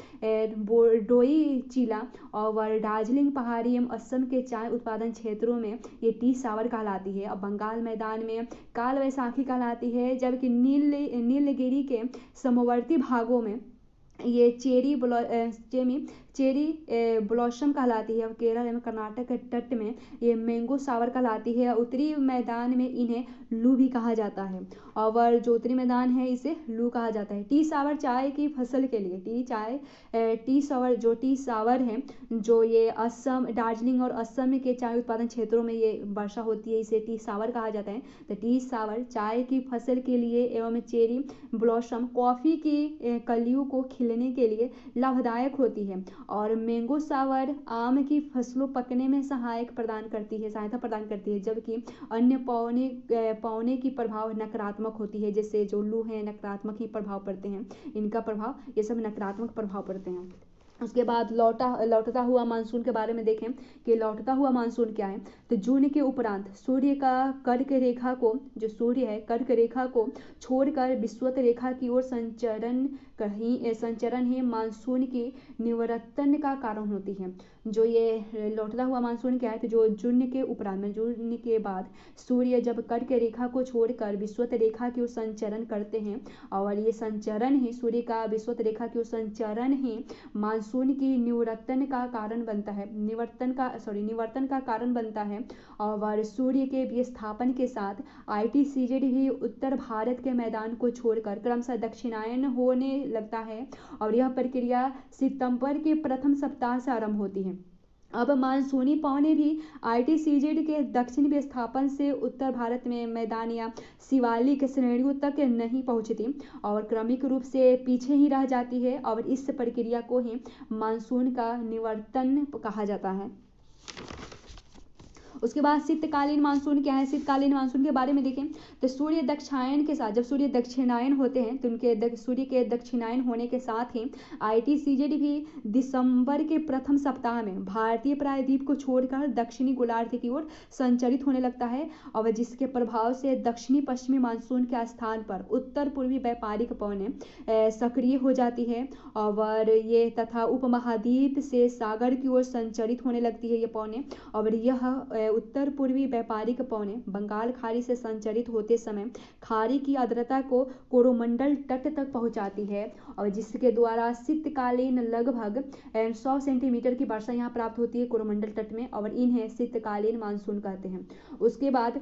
बोरडोई जिला और दार्जिलिंग पहाड़ी एवं असम के चाय उत्पादन क्षेत्रों में ये टी सावर कहलाती है और बंगाल मैदान में काल वैसाखी कहलाती है, जबकि नीलगिरी के समवर्ती भागों में ये चेरी ब्लॉसम कहलाती है और केरल एवं कर्नाटक के तट में ये मैंगो सावर कहलाती है। उत्तरी मैदान में इन्हें लू भी कहा जाता है और जो उत्तरी मैदान है इसे लू कहा जाता है। टी सावर चाय की फसल के लिए टी सावर है जो ये असम, दार्जिलिंग और असम के चाय उत्पादन क्षेत्रों में ये वर्षा होती है, इसे टी सावर कहा जाता है। तो टी सावर चाय की फसल के लिए एवं चेरी ब्लॉसम कॉफी की कलियों को खिलने के लिए लाभदायक होती है और मैंगो सावर आम की फसलों पकने में सहायता प्रदान करती है, जबकि अन्य पौने की प्रभाव नकारात्मक होती है। जैसे जो लू है नकारात्मक ही प्रभाव पड़ते हैं, इनका प्रभाव ये सब नकारात्मक प्रभाव पड़ते हैं। उसके बाद लौटता हुआ मानसून के बारे में देखें कि लौटता हुआ मानसून क्या है। तो जून के उपरांत सूर्य का कर्क रेखा को छोड़कर विषुवत रेखा की ओर संचरण ही मानसून की निवर्तन का कारण होती है। जो ये लौटता हुआ मानसून क्या है तो जो जून के उपरांत में जून के बाद सूर्य जब कर्क रेखा को छोड़कर विषुवत रेखा की ओर संचरण करते हैं और ये संचरण ही सूर्य का विषुवत रेखा की ओर संचरण ही मानसून की निवर्तन का कारण बनता है और सूर्य के विस्थापन के साथ ITCZ भी उत्तर भारत के मैदान को छोड़कर क्रमशः दक्षिणायन लगता है और यह प्रक्रिया सितंबर के प्रथम सप्ताह से आरंभ होती है। अब मानसूनी पवनें भी ITCZ के दक्षिण विस्थापन से उत्तर भारत में मैदान या शिवालिक श्रेणियों तक नहीं पहुंचती और क्रमिक रूप से पीछे ही रह जाती है और इस प्रक्रिया को ही मानसून का निवर्तन कहा जाता है। उसके बाद शीतकालीन मानसून क्या है। शीतकालीन मानसून के बारे में देखें तो सूर्य दक्षिणायन के साथ, जब सूर्य दक्षिणायन होते हैं तो उनके सूर्य के दक्षिणायन होने के साथ ही ITCZ भी दिसंबर के प्रथम सप्ताह में भारतीय प्रायद्वीप को छोड़कर दक्षिणी गोलार्ध की ओर संचरित होने लगता है और जिसके प्रभाव से दक्षिणी पश्चिमी मानसून के स्थान पर उत्तर पूर्वी व्यापारिक पवनें सक्रिय हो जाती है और ये तथा उपमहाद्वीप से सागर की ओर संचरित होने लगती है ये पवनें। और यह उत्तर पूर्वी व्यापारिक पवनें बंगाल खाड़ी से संचरित होते समय खाड़ी की आर्द्रता को कोरोमंडल तट तक पहुंचाती है और जिसके द्वारा शीतकालीन लगभग 100 सेंटीमीटर की वर्षा यहाँ प्राप्त होती है कोरोमंडल तट में और इन्हें शीतकालीन मानसून कहते हैं। उसके बाद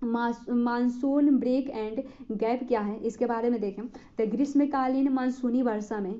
मानसून ब्रेक एंड गैप क्या है इसके बारे में देखें तो ग्रीष्मकालीन मानसूनी वर्षा में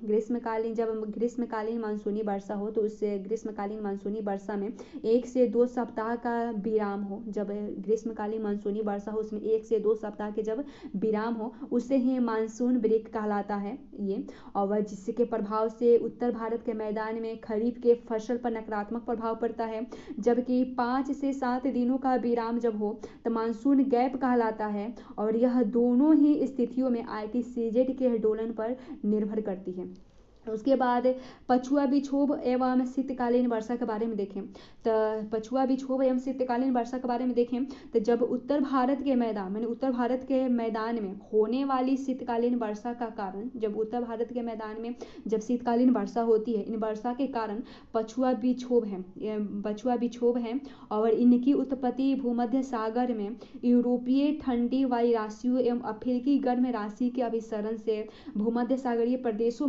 जब ग्रीष्मकालीन मानसूनी वर्षा हो तो उस ग्रीष्मकालीन मानसूनी वर्षा में 1 से 2 सप्ताह का विराम हो। जब ग्रीष्मकालीन मानसूनी वर्षा हो उसमें 1 से 2 सप्ताह के जब विराम हो उससे ही मानसून ब्रेक कहलाता है ये। और जिसके प्रभाव से उत्तर भारत के मैदान में खरीफ के फसल पर नकारात्मक प्रभाव पड़ता है, जबकि 5 से 7 दिनों का विराम जब हो तो मानसून गैप कहलाता है और यह दोनों ही स्थितियों में ITCZ के डोलन पर निर्भर करती है। उसके बाद पछुआ विक्षोभ एवं शीतकालीन वर्षा के बारे में देखें तो पछुआ विक्षोभ एवं शीतकालीन वर्षा के बारे में देखें तो जब उत्तर भारत के मैदान में होने वाली शीतकालीन वर्षा का कारण, जब उत्तर भारत के मैदान में जब शीतकालीन वर्षा होती है इन वर्षा के कारण पछुआ विक्षोभ है और इनकी उत्पत्ति भूमध्य सागर में यूरोपीय ठंडी वायु राशियों एवं अफ्रीकी गर्म राशि के अभिसरण से भूमध्य सागरीय प्रदेशों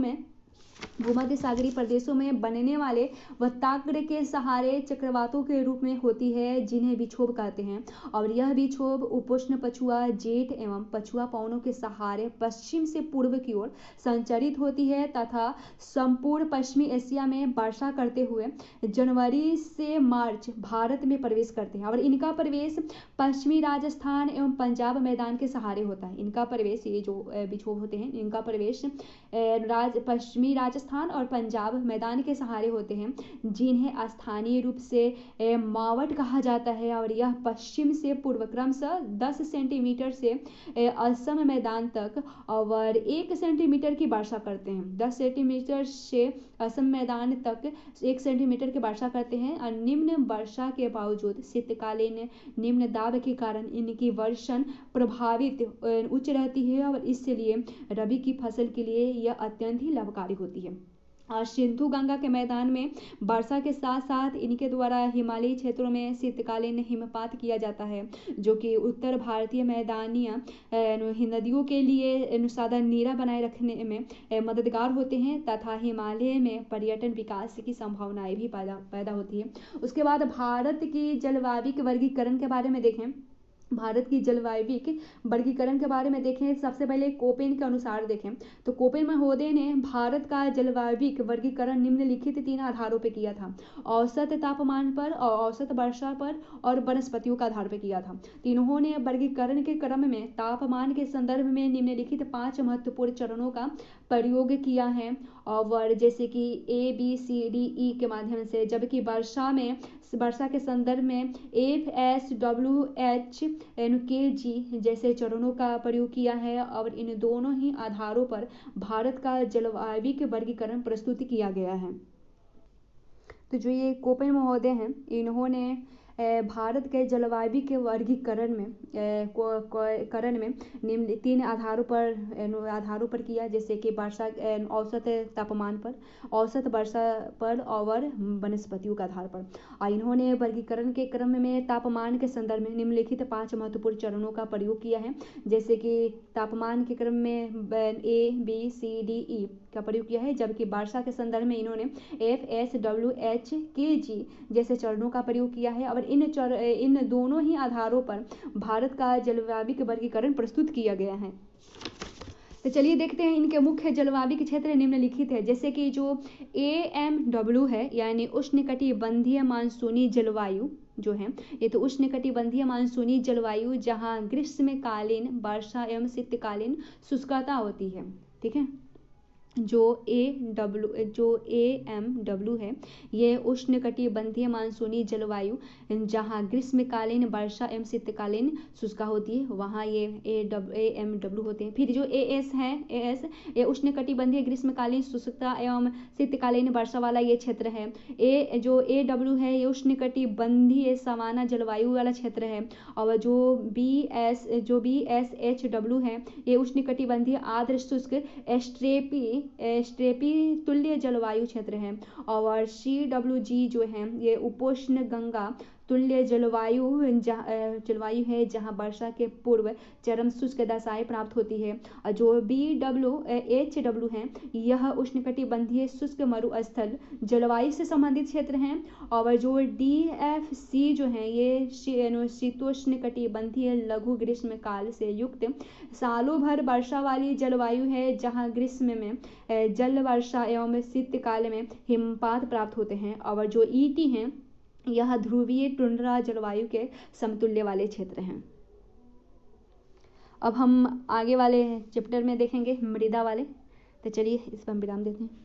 में बनने वाले वक्राग्र के सहारे चक्रवातों के रूप में होती है जिन्हें विक्षोभ कहते हैं। और यह विक्षोभ उपोष्ण पछुआ जेठ एवं पछुआ पवनों के सहारे पश्चिम से पूर्व की ओर संचरित होती है तथा संपूर्ण पश्चिमी एशिया में वर्षा करते हुए जनवरी से मार्च भारत में प्रवेश करते हैं और इनका प्रवेश पश्चिमी राजस्थान एवं पंजाब मैदान के सहारे होता है। इनका प्रवेश, ये जो विक्षोभ होते हैं इनका प्रवेश पश्चिमी राजस्थान और पंजाब मैदान के सहारे होते हैं जिन्हें स्थानीय रूप से मावट कहा जाता है और यह पश्चिम से पूर्व क्रमशः 10 सेंटीमीटर से असम मैदान तक और 1 सेंटीमीटर की वर्षा करते हैं। 10 सेंटीमीटर से असम मैदान तक 1 सेंटीमीटर की वर्षा करते हैं और निम्न वर्षा के बावजूद शीतकालीन निम्न दाब के कारण इनकी वर्षण प्रभावित उच्च रहती है और इसलिए रबी की फसल के लिए यह अत्यंत ही लाभकारी होती है। और सिंधु गंगा के मैदान में वर्षा के साथ साथ इनके द्वारा हिमालयी क्षेत्रों में शीतकालीन हिमपात किया जाता है जो कि उत्तर भारतीय मैदानी नदियों के लिए साधन नीरा बनाए रखने में मददगार होते हैं तथा हिमालय में पर्यटन विकास की संभावनाएं भी पैदा होती है। उसके बाद भारत की जलवायु वर्गीकरण के बारे में देखें। भारत की जलवायु वर्गीकरण के बारे में देखें सबसे पहले कोपेन के अनुसार देखें तो कोपेन महोदय ने भारत का जलवायु वर्गीकरण निम्नलिखित 3 आधारों पर किया था। औसत तापमान पर, औसत वर्षा पर और वनस्पतियों का आधार पर किया था। इन्होंने वर्गीकरण के क्रम में तापमान के संदर्भ में निम्नलिखित 5 महत्वपूर्ण चरणों का प्रयोग किया है और जैसे कि ABCDE के माध्यम से, जबकि वर्षा के संदर्भ में FSWH NKG जैसे चरणों का प्रयोग किया है और इन दोनों ही आधारों पर भारत का जलवायु वर्गीकरण प्रस्तुत किया गया है। तो जो ये कोपेन महोदय हैं इन्होंने भारत के जलवायु के वर्गीकरण में निम्न 3 आधारों पर किया, जैसे कि वर्षा औसत तापमान पर, औसत वर्षा पर और वनस्पतियों के आधार पर। इन्होंने वर्गीकरण के क्रम में तापमान के संदर्भ में निम्नलिखित 5 महत्वपूर्ण चरणों का प्रयोग किया है, जैसे कि तापमान के क्रम में ABCDE का प्रयोग किया है, जबकि वर्षा के संदर्भ में इन्होंने FSWH जैसे चरणों का प्रयोग किया है और इन दोनों ही आधारों पर भारत का जलवायु वर्गीकरण प्रस्तुत किया गया है। तो चलिए देखते हैं इनके मुख्य जलवायु क्षेत्र निम्नलिखित है, जैसे कि जो AMW है यानी उष्णकटिबंधीय मानसूनी जलवायु जो है, ये तो उष्णकटिबंधीय मानसूनी जलवायु जहां ग्रीष्मकालीन वर्षा एवं शीतकालीन शुष्कता होती है। ठीक है, जो AMW है ये उष्णकटिबंधीय मानसूनी जलवायु जहां ग्रीष्मकालीन वर्षा एवं शीतकालीन शुष्का होती है, वहाँ ये AMW होते हैं। फिर जो AS है, AS ये उष्णकटिबंधीय ग्रीष्मकालीन शुष्कता एवं शीतकालीन वर्षा वाला ये क्षेत्र है। जो AW है ये उष्णकटिबंधीय सवाना जलवायु वाला क्षेत्र है। और जो BSHW है ये उष्णकटिबंधीय आर्द्र शुष्क स्टेपी तुल्य जलवायु क्षेत्र है। और CWG जो है ये उपोष्ण गंगा तुल्य जलवायु है जहां वर्षा के पूर्व चरम शुष्क दशाएं प्राप्त होती है। और जो BWHW है यह उष्णकटिबंधीय शुष्क मरुस्थल जलवायु से संबंधित क्षेत्र हैं। और जो DFC जो है ये शीतोष्णकटिबंधीय लघु ग्रीष्मकाल से युक्त सालों भर वर्षा वाली जलवायु है जहां ग्रीष्म में जल वर्षा एवं शीतकाल में हिमपात प्राप्त होते हैं। और जो ET हैं यह ध्रुवीय टुंड्रा जलवायु के समतुल्य वाले क्षेत्र हैं। अब हम आगे वाले चैप्टर में देखेंगे मृदा वाले, तो चलिए इस पर हम विराम देते हैं।